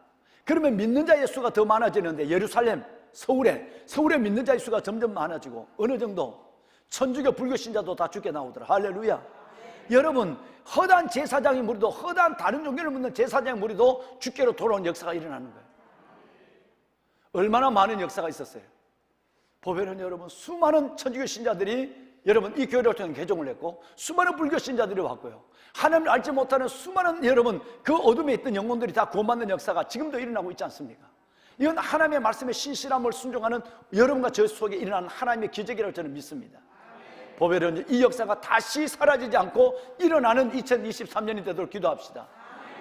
그러면 믿는 자의 수가 더 많아지는데 예루살렘, 서울에 믿는 자의 수가 점점 많아지고 어느 정도 천주교 불교 신자도 다 죽게 나오더라. 할렐루야. 여러분 허다한 제사장의 무리도 허다한 다른 종교를 믿는 제사장의 무리도 주께로 돌아온 역사가 일어나는 거예요. 얼마나 많은 역사가 있었어요. 보면은 여러분 수많은 천주교 신자들이 여러분 이 교회를 통해 개종을 했고 수많은 불교 신자들이 왔고요. 하나님을 알지 못하는 수많은 여러분 그 어둠에 있던 영혼들이 다 구원받는 역사가 지금도 일어나고 있지 않습니까? 이건 하나님의 말씀에 신실함을 순종하는 여러분과 저 속에 일어나는 하나님의 기적이라고 저는 믿습니다. 보배로운 이 역사가 다시 사라지지 않고 일어나는 2023년이 되도록 기도합시다.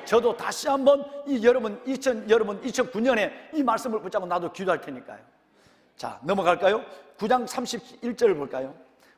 저도 다시 한번 여러분 2009년에 이 말씀을 붙잡고 나도 기도할 테니까요. 자, 넘어갈까요? 9장 31절을 볼까요?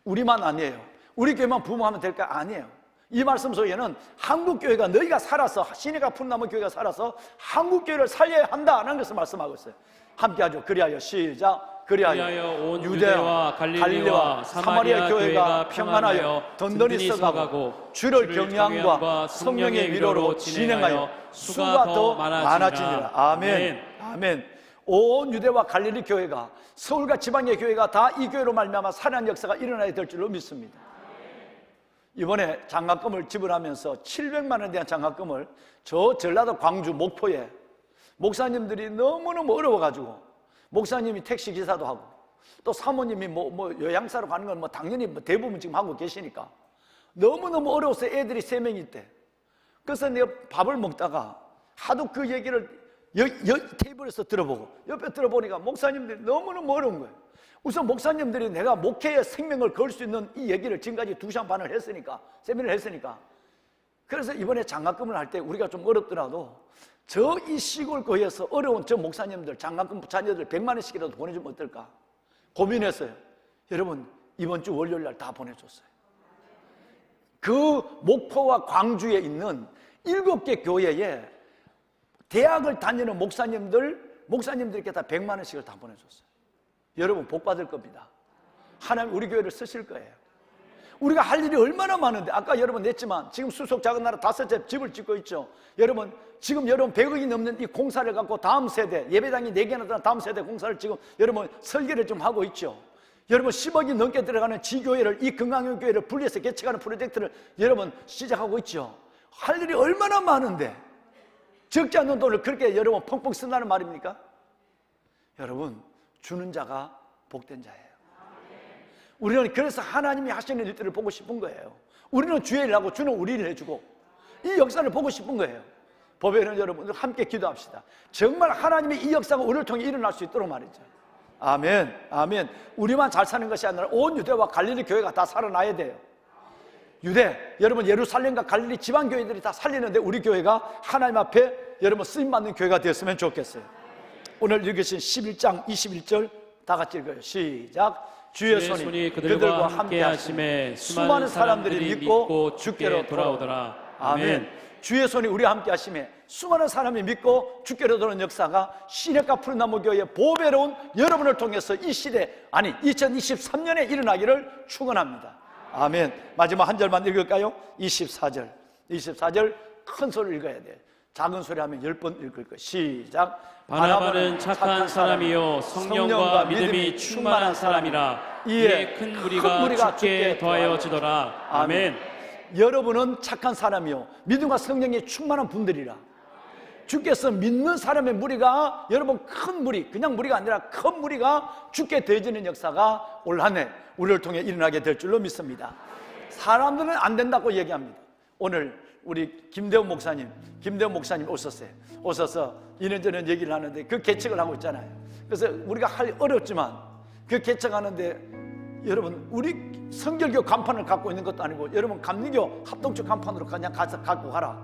우리만 아니에요. 우리 교회만 부흥하면 될까? 아니에요. 이 말씀 속에는 한국교회가 너희가 살아서, 시내가 푸른나무 교회가 살아서 한국교회를 살려야 한다는 것을 말씀하고 있어요. 함께 하죠. 그리하여 시작. 그리하여 온 유대와 갈릴리와 사마리아 교회가 평안하여 든든히 서가고 주를 경외함과 성령의 위로로 진행하여 수가 더 많아지니라. 아멘. 아멘. 온 유대와 갈릴리 교회가, 서울과 지방의 교회가 다 이 교회로 말미암아 살아난 역사가 일어나야 될 줄로 믿습니다. 이번에 장학금을 지불하면서 700만 원에 대한 장학금을 저 전라도 광주 목포에 목사님들이 너무너무 어려워가지고, 목사님이 택시기사도 하고 또 사모님이 요양사로 가는 건 당연히 대부분 지금 하고 계시니까 너무너무 어려워서 애들이 3명이 있대. 그래서 내가 밥을 먹다가 하도 그 얘기를 테이블에서 들어보고 옆에 들어보니까 목사님들이 너무너무 어려운 거예요. 우선 목사님들이 내가 목회에 생명을 걸 수 있는 이 얘기를 지금까지 2시간 반을 했으니까, 세미나를 했으니까, 그래서 이번에 장학금을 할 때 우리가 좀 어렵더라도 저 이 시골 교회에서 어려운 저 목사님들 장학금 자녀들 100만 원씩이라도 보내주면 어떨까 고민했어요. 여러분, 이번 주 월요일 날 다 보내줬어요. 그 목포와 광주에 있는 7개 교회에 대학을 다니는 목사님들께 다 100만 원씩을 다 보내줬어요. 여러분, 복 받을 겁니다. 하나님 우리 교회를 쓰실 거예요. 우리가 할 일이 얼마나 많은데, 아까 여러분 냈지만 지금 수속 작은 나라 5째 집을 짓고 있죠. 여러분, 지금 여러분 100억이 넘는 이 공사를 갖고 다음 세대, 예배당이 4개나 들어간 다음 세대 공사를 지금 여러분 설계를 좀 하고 있죠. 여러분 10억이 넘게 들어가는 지교회를, 이 건강형 교회를 분리해서 개척하는 프로젝트를 여러분 시작하고 있죠. 할 일이 얼마나 많은데 적지 않는 돈을 그렇게 여러분 펑펑 쓴다는 말입니까? 여러분, 주는 자가 복된 자예요. 우리는 그래서 하나님이 하시는 일들을 보고 싶은 거예요. 우리는 주의 일을 하고 주는 우리 일을 해주고 이 역사를 보고 싶은 거예요. 법에는 여러분들 함께 기도합시다. 정말 하나님의 이 역사가 우리를 통해 일어날 수 있도록 말이죠. 아멘, 아멘. 우리만 잘 사는 것이 아니라 온 유대와 갈릴리 교회가 다 살아나야 돼요. 유대, 여러분 예루살렘과 갈릴리 지방교회들이 다 살리는데 우리 교회가 하나님 앞에 여러분 쓰임받는 교회가 되었으면 좋겠어요. 오늘 읽으신 11장 21절 다 같이 읽어요. 시작. 주의 손이 그들과 함께 하심에 수많은 사람들이 믿고 주께로 돌아오더라. 아멘. 주의 손이 우리와 함께 하심에 수많은 사람이 믿고 주께로 돌아오는 역사가 시내가 푸른나무 교회의 보배로운 여러분을 통해서 이 시대, 아니 2023년에 일어나기를 축원합니다. 아멘. 마지막 한 절만 읽을까요? 24절 큰 소리를 읽어야 돼요. 작은 소리 하면 10번 읽을 거예요. 시작. 바나바는 착한 사람이요 성령과 믿음이 충만한 사람이라. 이에 큰 무리가 주께 더하여지더라. 아멘. 여러분은 착한 사람이요 믿음과 성령이 충만한 분들이라. 주께서 믿는 사람의 무리가, 여러분 큰 무리, 그냥 무리가 아니라 큰 무리가 주께 더해지는 역사가 올 한 해 우리를 통해 일어나게 될 줄로 믿습니다. 사람들은 안 된다고 얘기합니다. 오늘 우리 김대원 목사님 오셔서 이런저런 얘기를 하는데 그 개척을 하고 있잖아요. 그래서 우리가 할 어렵지만 그 개척하는데 여러분, 우리 성결교 간판을 갖고 있는 것도 아니고 여러분 감리교 합동적 간판으로 그냥 가서 갖고 가라.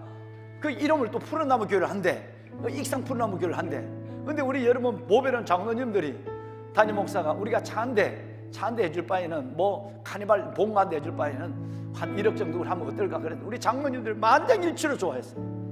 그 이름을 또 푸른나무 교회를 한대. 익상 푸른나무 교회를 한대. 근데 우리 여러분 보배로운 장로님들이, 담임 목사가 우리가 차 한 대 해줄 바에는 카니발 봉 한 대 해줄 바에는 한 1억 정도를 하면 어떨까 그랬는데 우리 장로님들 만장일치로 좋아했어요.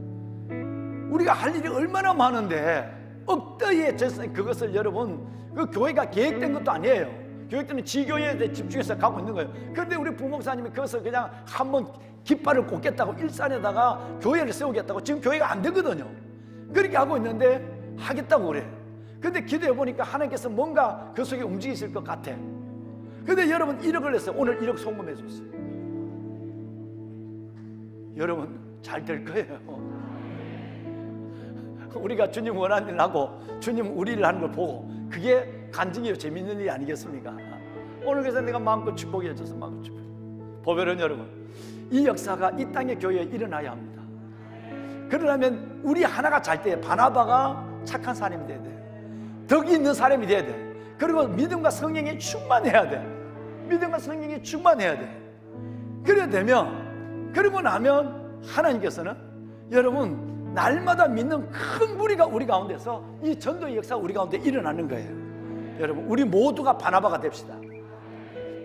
우리가 할 일이 얼마나 많은데 억대의 재산, 그것을 여러분 그 교회가 계획된 것도 아니에요. 교육들은 지교회에 집중해서 가고 있는 거예요. 그런데 우리 부목사님이 그것을 그냥 한번 깃발을 꽂겠다고 일산에다가 교회를 세우겠다고, 지금 교회가 안 되거든요. 그렇게 하고 있는데 하겠다고 그래. 근데 기도해 보니까 하나님께서 뭔가 그 속에 움직이실 것 같아. 근데 여러분 1억을 냈어요. 오늘 1억 송금해 줬어요. 여러분 잘 될 거예요. 우리가 주님 원하는 일을 하고 주님 우리 일을 하는 걸 보고 그게 간증이요 재밌는 일이 아니겠습니까? 오늘 그래서 내가 마음껏 축복해 줘서 마음껏 축복해. 보배로운 여러분, 이 역사가 이 땅의 교회에 일어나야 합니다. 그러려면 우리 하나가 잘 때 바나바가 착한 사람이 돼야 돼. 덕이 있는 사람이 돼야 돼. 그리고 믿음과 성령이 충만해야 돼. 믿음과 성령이 충만해야 돼. 그러고 나면 하나님께서는 여러분 날마다 믿는 큰 무리가 우리 가운데서 이 전도의 역사가 우리 가운데 일어나는 거예요. 여러분 우리 모두가 바나바가 됩시다.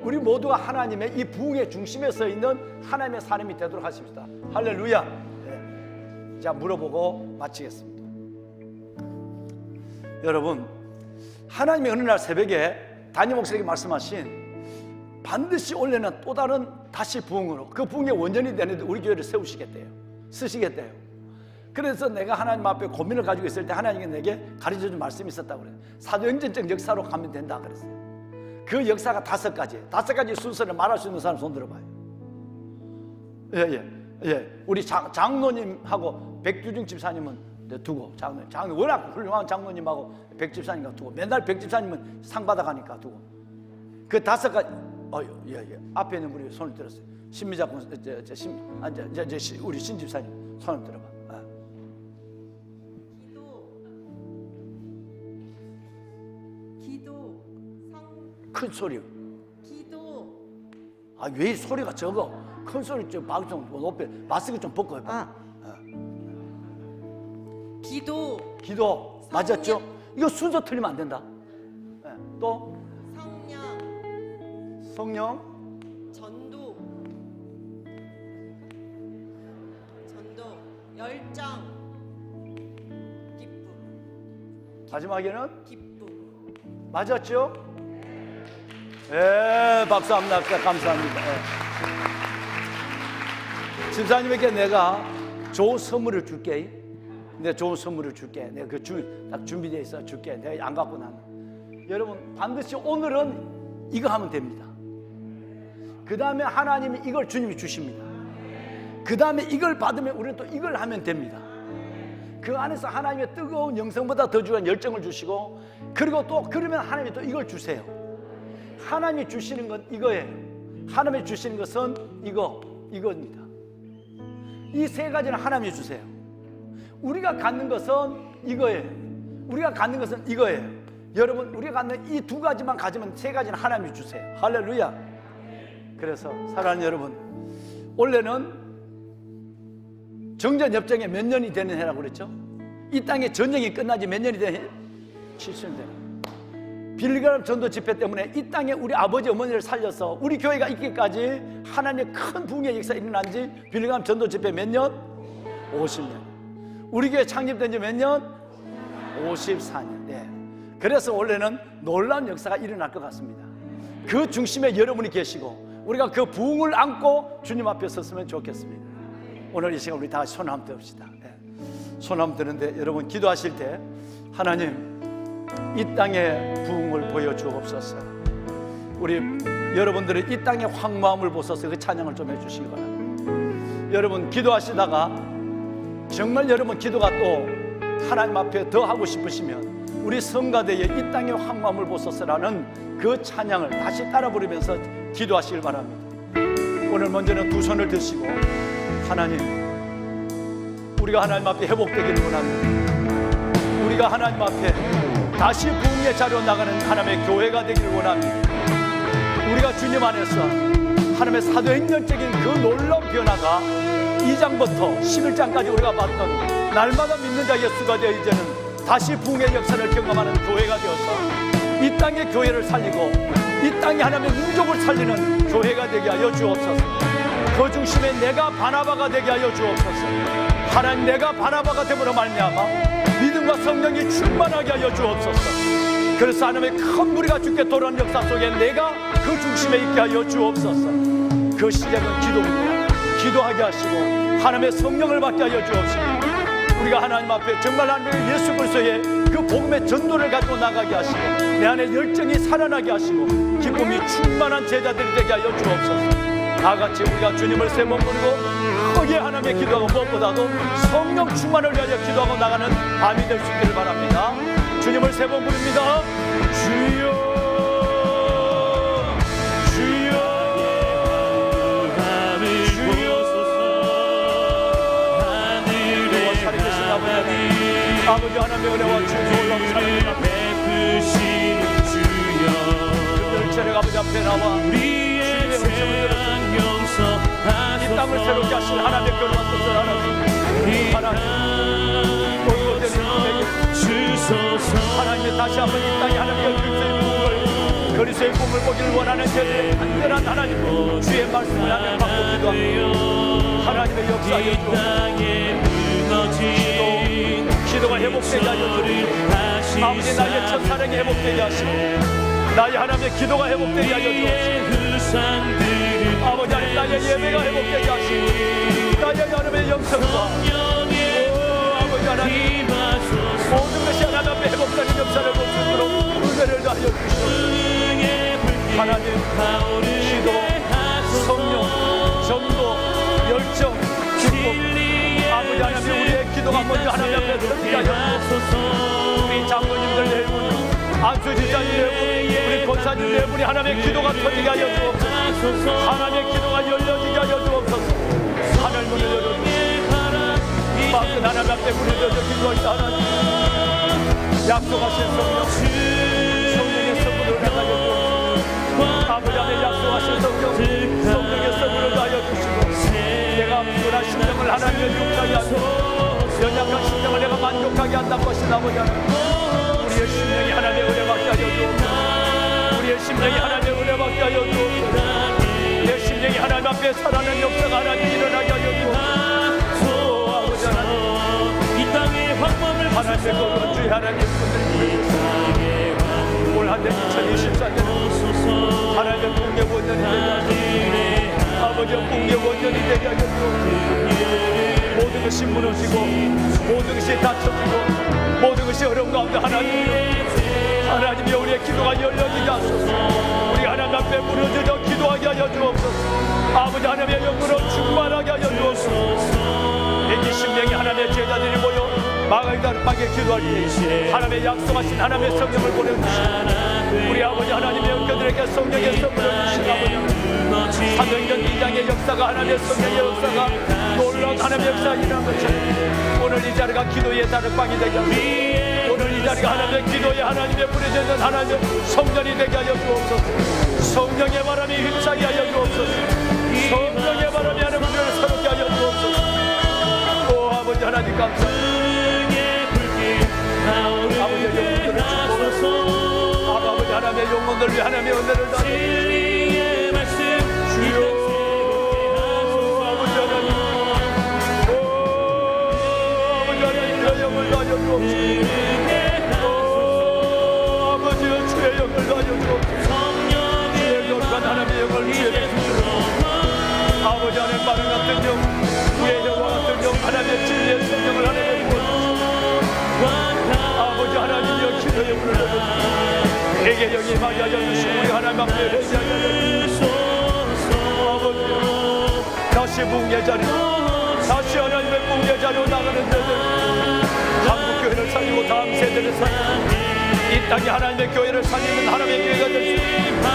우리 모두가 하나님의 이 부흥의 중심에 서 있는 하나님의 사람이 되도록 하십시다. 할렐루야. 네. 자, 물어보고 마치겠습니다. 여러분, 하나님이 어느 날 새벽에 담임 목사에게 말씀하신 반드시 올해는 또 다른 다시 부흥으로 그 부흥의 원전이 되는데 우리 교회를 세우시겠대요. 쓰시겠대요. 그래서 내가 하나님 앞에 고민을 가지고 있을 때 하나님이 내게 가르쳐준 말씀이 있었다고 그래요. 사도행전적 역사로 가면 된다 그랬어요. 그 역사가 5가지 순서를 말할 수 있는 사람 손 들어봐요. 예. 우리 장로님하고 백주중 집사님은 두고, 장로님 워낙 훌륭한 장로님하고 백 집사님과 두고, 맨날 백 집사님은 상 받아가니까 두고, 그 5가지. 앞에 있는 분이 손을 들었어요. 신미자군, 우리 신 집사님 손을 들어봐. 기도, 큰 소리. 기도. 왜 소리가 적어? 큰 소리 좀 방송 높여. 마스크 좀 벗고 해봐. 기도. 맞았죠? 이거 순서 틀리면 안 된다. 또 성령, 전도, 열정, 기쁨. 마지막에는 기쁨. 맞았죠? 박수 한번 합시다. 감사합니다. 집사님에게 내가 좋은 선물을 줄게. 내가 좋은 선물을 줄게. 내가 딱 준비되어 있어 줄게. 내가 안 갖고 나는. 여러분 반드시 오늘은 이거 하면 됩니다. 그 다음에 하나님이 이걸 주님이 주십니다. 그 다음에 이걸 받으면 우리는 또 이걸 하면 됩니다. 그 안에서 하나님의 뜨거운 영성보다 더 중요한 열정을 주시고, 그리고 또 그러면 하나님이 또 이걸 주세요. 하나님이 주시는 건 이거예요. 하나님이 주시는 것은 이겁니다. 이 3가지는 하나님이 주세요. 우리가 갖는 것은 이거예요. 여러분 우리가 갖는 이 2가지만 가지면 3가지는 하나님이 주세요. 할렐루야. 그래서 사랑하는 여러분, 올해는 정전협정에 몇 년이 되는 해라고 그랬죠? 이 땅에 전쟁이 끝나지 몇 년이 되는 해? 70년 되는. 빌리그람 전도 집회 때문에 이 땅에 우리 아버지 어머니를 살려서 우리 교회가 있기까지 하나님의 큰 부흥의 역사가 일어난 지 빌리그람 전도 집회 몇 년? 50년. 우리 교회 창립된 지 몇 년? 54년. 네. 그래서 올해는 놀라운 역사가 일어날 것 같습니다. 그 중심에 여러분이 계시고 우리가 그 부흥을 안고 주님 앞에 섰으면 좋겠습니다. 오늘 이 시간 우리 다 손 한번 듭시다. 손 한번 드는데 여러분 기도하실 때 하나님 이 땅의 부흥을 보여주옵소서. 우리 여러분들은 이 땅의 황무함을 보소서. 그 찬양을 좀 해주시기 바랍니다. 여러분 기도하시다가 정말 여러분 기도가 또 하나님 앞에 더 하고 싶으시면 우리 성가대에 이 땅의 황무함을 보소서라는 그 찬양을 다시 따라 부르면서 기도하시길 바랍니다. 오늘 먼저는 2 손을 드시고 하나님, 우리가 하나님 앞에 회복되기를 원합니다. 우리가 하나님 앞에 다시 부흥의 자리로 나가는 하나님의 교회가 되기를 원합니다. 우리가 주님 안에서 하나님의 사도행전적인 그 놀라운 변화가 2장부터 11장까지 우리가 봤던 날마다 믿는 자 예수가 되어 이제는 다시 부흥의 역사를 경험하는 교회가 되어서 이 땅의 교회를 살리고 이 땅에 하나님의 민족을 살리는 교회가 되게 하여 주옵소서. 그 중심에 내가 바나바가 되게 하여 주옵소서. 하나님, 내가 바나바가 됨으로 말미암아 믿음과 성령이 충만하게 하여 주옵소서. 그래서 하나님의 큰 무리가 주께 돌아오는 역사 속에 내가 그 중심에 있게 하여 주옵소서. 그 시작은 기도입니다. 기도하게 하시고 하나님의 성령을 받게 하여 주옵소서. 우리가 하나님 앞에 정말 하나님의 예수 그리스도의 그 복음의 전도를 가지고 나가게 하시고 내 안에 열정이 살아나게 하시고 기쁨이 충만한 제자들이 되게 하여 주옵소서. 다같이 우리가 주님을 세 번 부르고 크게 하나님의 기도하고 무엇보다도 성령 충만을 위하여 기도하고 나가는 밤이 될 수 있기를 바랍니다. 주님을 세 번 부릅니다. 주여 주여 아버지 하나님의 은혜와 주의 놀라운 사랑을 베푸시는 주여 시간에 아버지 앞에 나와 주님의 음성을 들었습니다. 이 땅을 새롭게 하신 하나님의 교회와 뜻을 하나님 모든 하나님의 다시 한번 이 땅에 하나님의 그리스도의 꿈을 보기를 원하는 저들의 간절한 하나님 주의 말씀을 하나님 받고 기도합니다. 하나님의 역사에 기도가 회복되게 하여 주옵소서. 아버지 나의 첫사랑이 회복되게 하시고 나의 하나님의 기도가 회복되게 하여 주옵소서. 아버지 하나님 나의 예배가 회복되게 하시고 나의 하나님의 영성과 아버지 하나님 모든 것이 하나님 앞에 회복되는 역사를 볼 수 있도록 은혜를 하여 주시옵소서. 하나님 기도, 성령, 전도, 열정, 기쁨 아버지 하나님 우리의 기도가 먼저 하나님 앞에 드러나게 하여 주옵소서. 우리 장로님들 내분 안수지자님 내분 우리 권사님 내분이 하나님의 기도가 터지게 하여 주옵소서. 하나님의 기도가 열려지게 하여 주옵소서. 하늘 문을 열어주옵소서. 마음은 하나님 앞에 문을 열어 기도하시다 하나님 약속하신 성령의 선물을 하여 주옵소서. 아버지 안에 약속하신 성령의 선물을 하여 주시고 내가 불안한 심령을 하나님의 용서하게 하시고 연약한 심령을 내가 만족하게 한다는 것이 아버지 하나님 우리의 심령이 하나님의 은혜 받게 하여 주옵소서. 우리의 심령이 하나님의 은혜 받게 하여 주옵소서. 내 심령이 하나님 앞에 살아나는 역사가 하나님 일어나게 하여 주옵소서. 아버지 하나님 이 땅의 황망을 하나님의 거룩한 주의 하나님의 분들이 올 한 해 2024년 하나님의 공개 원년이 되게 하여 아버지의 공개 원년이 되게 하여 모든 것이 무너지고 모든 것이 닫혀지고 모든 것이 어려운 가운데 하나님이 우리의 기도가 열려지게 하소서. 우리 하나님 앞에 무너져 기도하게 하여 주옵소서. 아버지 하나님의 영으로 충만하게 하여 주옵소서. 120명의 하나님의 제자들이 모여 마가다락방에 기도할 때 하나님의 약속하신 하나님의 성령을 보내주시고 우리 아버지 하나님의 영혼들에게 성령의 선물을 주신 아버지 사도행전 2장의 역사가 하나님의 성령의 역사가 놀라운 하나님의 역사가 일어난 것처럼 오늘 이 자리가 기도의 다락방이 되게 하소서. 오늘 이 자리가 하나님의 기도의 하나님의 부르짖는 하나님의 성전이 되게 하여 주옵소서. 성령의 바람이 휩싸게 하여 주옵소서. 성령의 바람이 하나님 우리를 새롭게 하여 주옵소서. 오 아버지 하나님 감사합니다. 아버지의 영혼들을 축복하소서. 아버지 하나님의 영혼들 위해 하나님의 은혜를 다하소서. 주여 아버지 하나님 아버지 하나님의 영을 다하여 주옵소서. 아버지의 주의 영을 다하여 주옵소서. 주의 거룩한 하나님의 영을 주의 아버지 하나님 마른 같은 영 주의 영과 같은 영 하나님의 진리의 성령을 하나님의 아버지 하나님이여 기도의 문을 열어주시고 내게 영이 임하게 하여 주시고 우리 하나님 앞에 회개하게 하여 주시고 아버지 다시 붕괴자리로 다시 하나님의 붕괴자리로 나가는 데들 한국교회를 살리고 다음 세대를 살리고 이 땅에 하나님의 교회를 살리는 하나님의 교회가 될 수 있습니다.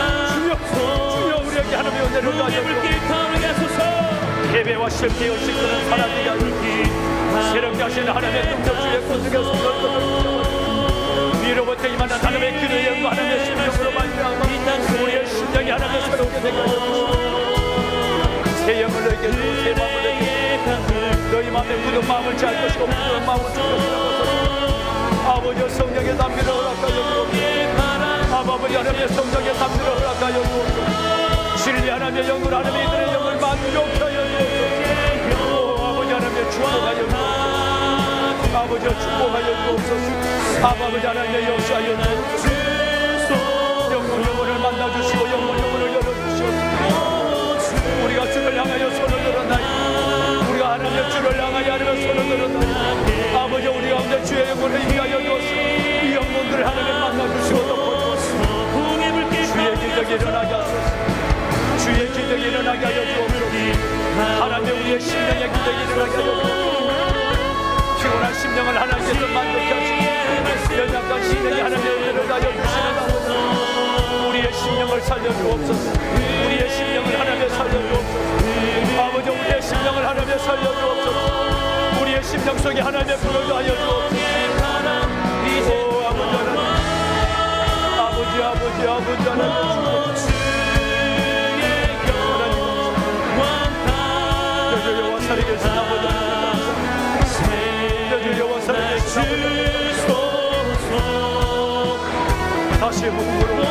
주여 우리에게 하나님의 은혜를 다하여 주옵소서. 예배와 실패의 식구는 사라지게 하여 주옵소서. 새롭게 하시는 하나님의 능력 주의 권능의 손을 위로부터 임하는 하나님의 기도의 영과 하나님의 심령으로 말미암아 우리의 심령이 하나님의 새롭게 되게 하여 주옵소서. 새 영을 너에게 주고 새 마음을 너에게 주고 너희 마음에 굳은 마음을 잘 것이고 굳은 마음을 죽여주옵소서. 아버지 성령의 담비를 허락하여 주옵소서. 아버지 하나님의 성령의 담비를 허락하여 주옵소서. 진리 하나님의 영으로 하나님의 이들의 영을 만족하여 주옵소서. 아버지 하나님의 축복하여 주옵소서. 아버지 축복하여 주옵소서. 아버지 하나님의 역사하여 주옵소서. 영혼을 만나주시고 영혼을 열어주시옵소서. 우리가 주를 향하여 손을 들었나이다. 우리가 하나님의 주를 향하여 하나님의 손을 들었나이다. 아버지 우리 가운데 주의 영혼을 임하여 주옵소서. 이 영혼들을 하나님 만나주시고 덮어주옵소서. 주의 기적이 일어나게 하소서. 주의 기적이 일어나게 하여 주옵소서. 하나님의 우리의 심령의 기적이 일어나게 하여 주옵소서. 피곤한 심령을 하나님께서 만족케 하시고 연약한 심령이 하나님의 은혜를 하여 주시는 아버지 우리의 심령을 살려주옵소서. 우리의 심령을 하나님의 살려주옵소서. 아버지 우리의 심령을 하나님의 살려주옵소서. 우리의 심령 속에 하나님의 불을 하여 주옵소서. 오 아버지 하나님 아버지 하나님 다시 부흥으로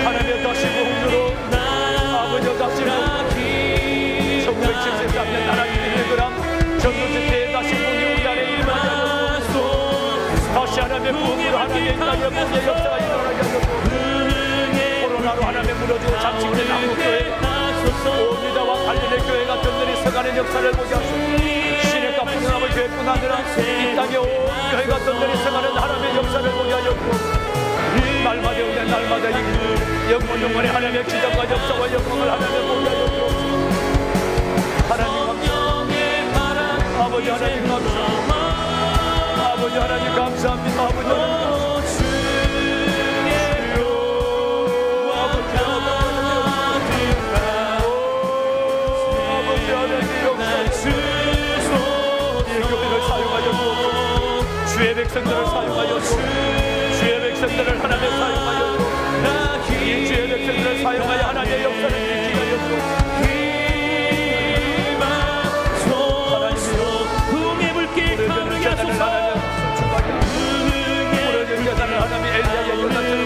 하나님의 다시 부흥으로 아버지의 다시 부흥으로 1973년 하나님의 그람 전도제때에 다시 부흥이 우리 안에 일어나게 하셨고 다시 하나님의 부흥으로 하나님의 인간의 부흥의 역사가 일어나게 하셨고 코로나로 하나님의 무너지고 잠식된 한국교회 오미다와 갈릴리 교회가 든든히 서가는 역사를 보게 하시고 시내가 분양하고 교회뿐 아니라 이 땅에 온 교회가 든든히 서가는 하나님의 역사를 보게 하셨고 날마다 오는 날마다 이 영원의 하나님의 기적과 역사와 영광을 하나님의 보게 하셨고 하나님 감사합니다. 아버지 하나님 감사합니다. 아버지 하나님 감사합니다. 아버지 주의 백성들을 사용하여서 주의 백성들을 하나님의 사용하여서 이 주의 백성들을 사용하여 하나님의 역사를 일으키게 하여서 부흥의 불길 타오르게 하소서. 무너진 재단을 하나님의 엘리야의 여자처럼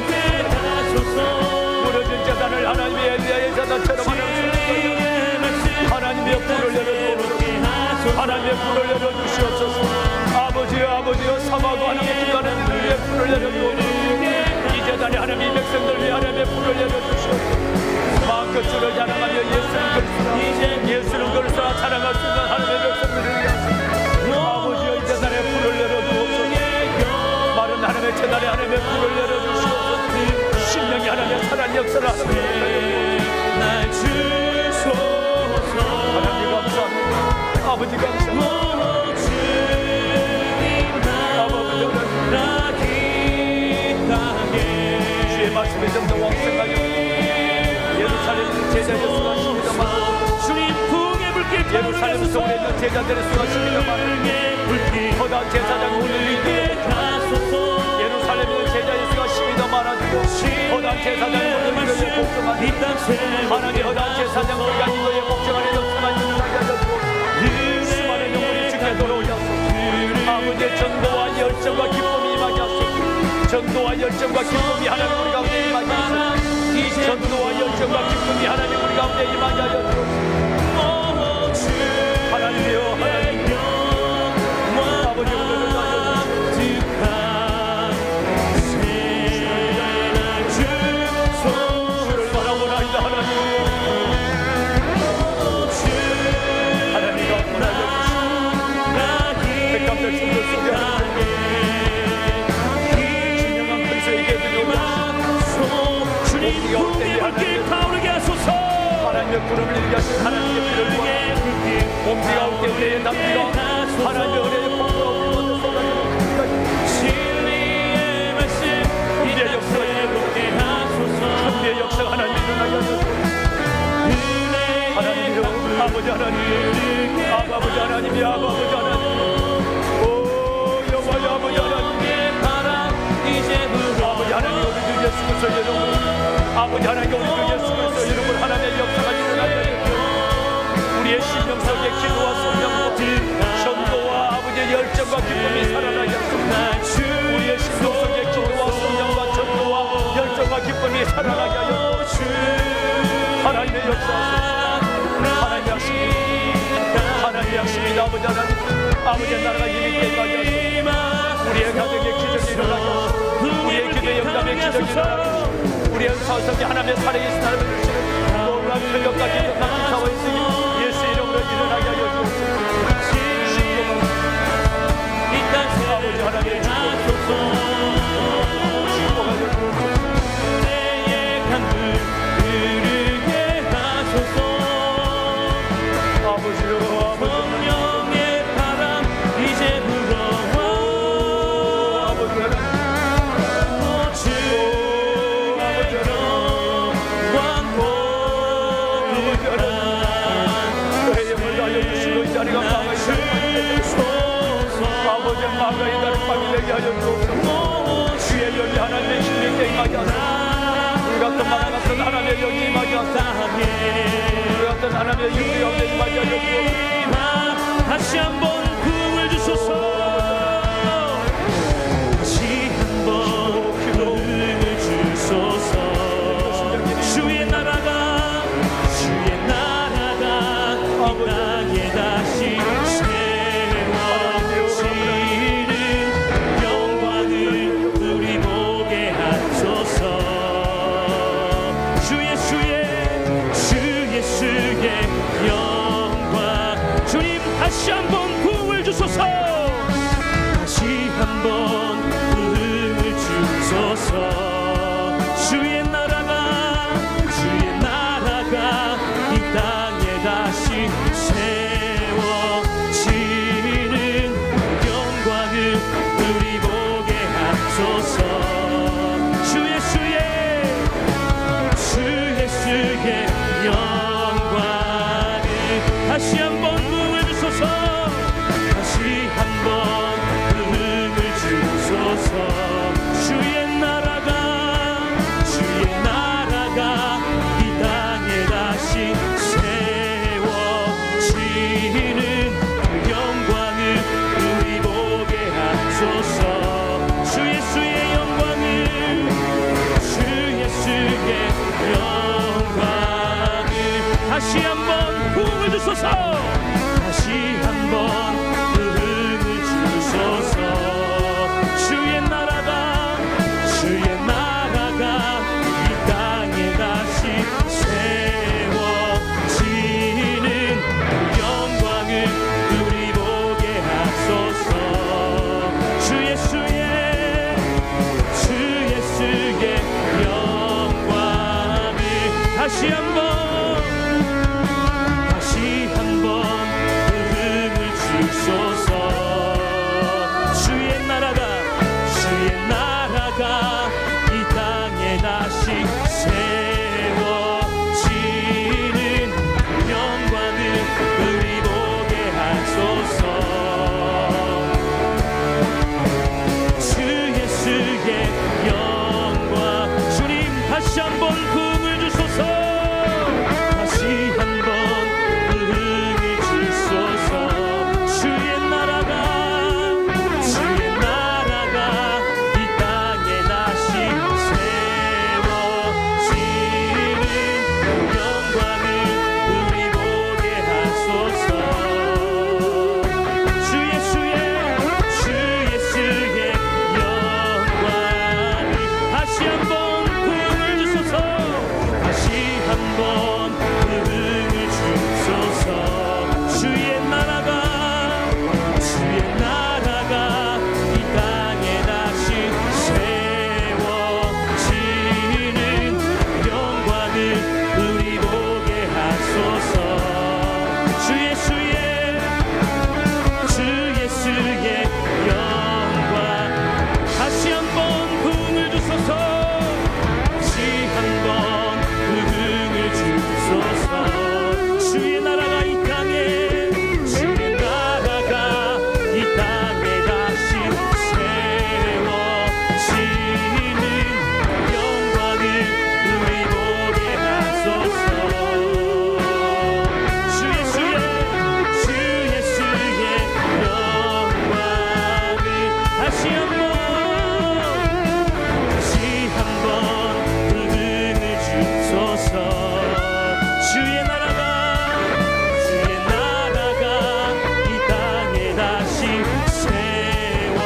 무너진 재단을 하나님의 엘리야의 여자처럼 하나님의 불을 열어주옵소서. 하나님의 불을 열어주시옵소서. 아버지여 사마고 하나님의 기도하는 이들 위해 불을 열어주옵소서. 이 재단에 하나님의 백성들 위해 하나님의 불을 열어주시옵소서. 마음껏 주를 자랑하며 예수는 그리스도라 자랑할 수 있는 하나님의 백성들을 위하여 아버지여 이 재단에 불을 열어주옵소서. 마른 하나님의 재단에 하나님의 불을 열어주시옵소서. 신령이 하나님의 살아난 역사를 하나님 주소서. 하나님 감사합니다. 아버지 감사합니다. 주의 말씀에 점점 왕성하여 예루살렘 제자의 수가 십니다만 주님 부흥의 불길 예루살렘 속에 있는 제자들의 수가 십니다만 허다 제사장 오늘리기에 예루살렘에 있는 제자의 수가 십니다 많아지고 허다 제사장 오늘리기에 복종하니 하나님 허다 제사장 우리가 이거에 복종하는 역사가 일어나게 하셨고 수많은 영혼이 주께 돌아오셔서 아버지의 전도와 열정과 기쁨이 임하게 하소서. 전도와 열정과 기쁨이 하나님 우리 가운데 임하게 하소서. 전도와 열정과 기쁨이 하나님 우리 가운데 임하게 하소서. 하나님이여 하나님 아버지 오늘을 주를 바라보나이다. 하나님이가 원하여 백합들 충돌 속에 진정한 근세에게 주님 부흥의 불길 타오르게 하소서. 하나님의 구름을 일게 하신 하나님의 피를 모아 봄비가 올 때 은혜의 담비가 하나님의 은혜의 폭포가 우리 먼저 쏟아지는 진리의 말씀 우리의 역사가 일어나게 하소서. 우리의 역사가 하나님 일어나게 하소서. 하나님이여 아버지 하나님 아버지 하나님이 아버지 하나님 오 여호와의 아버지 하나님 아버지 하나님 우리 주 예수 그리스도의 이름으로 아버지 하나님 우리 주 예수 그리스도의 이름으로 하나님의 역사가 일어나게 하소서. 우리의 심령 속에 기도와 성령과 전도와 아버지의 열정과 기쁨이 살아나게 하소서. 우리의 심령 속에 기도와 성령과 전도와 열정과 기쁨이 살아나게 하여 하나님의 역사하소서. 하나님의 약속입니다. 하나님의 약속입니다. 아버지 하나님 아버지의 나라가 임있게 임하게 하소서. 우리의 가정에 기적이 일어나게 하소서. 우리의 기도의 영감에 기적이 일어나게 하소서. 우리의 사석에 하나님의 살아계신 하나님을 주시는 놀라운 표적과 기적과 기사와 있으니 예수 이름으로 일어나게 하여 주옵소서. 아버지 하나님의 축복 축복하여 주옵소서. 내의 강물 흐르게 하소서. 아버지여 성령의 바람 이제 불어와 아버지 하여 이 자리가 아버지의 마음과 이 자리 밤이 되게 하여 주옵소서. 주의 영이 하나님의 힘이 있게 임하게 하소서. 우리 같은 만화 같은 하나님의 영이 임하게 하소서. 우리 같은 하나님의 영이 가운데 임하게 하여 주옵소서. 다시 한번 부흥을 주소서. 다시 한번 부흥을 주소서. 한번 부흥을 주소서. 주의 나라가 이 땅에 다시 세워지는 영광을 우리 보게 하소서. 주의 영광을 다시 한번 부흥을 주소서. 다시 한번 부흥을 주소서. 주의 나라가 이 땅에 다시 세워지는 영광을 우리 보게 하소서. 주 예수의 영광을 다시 한번 부흥을 주소서.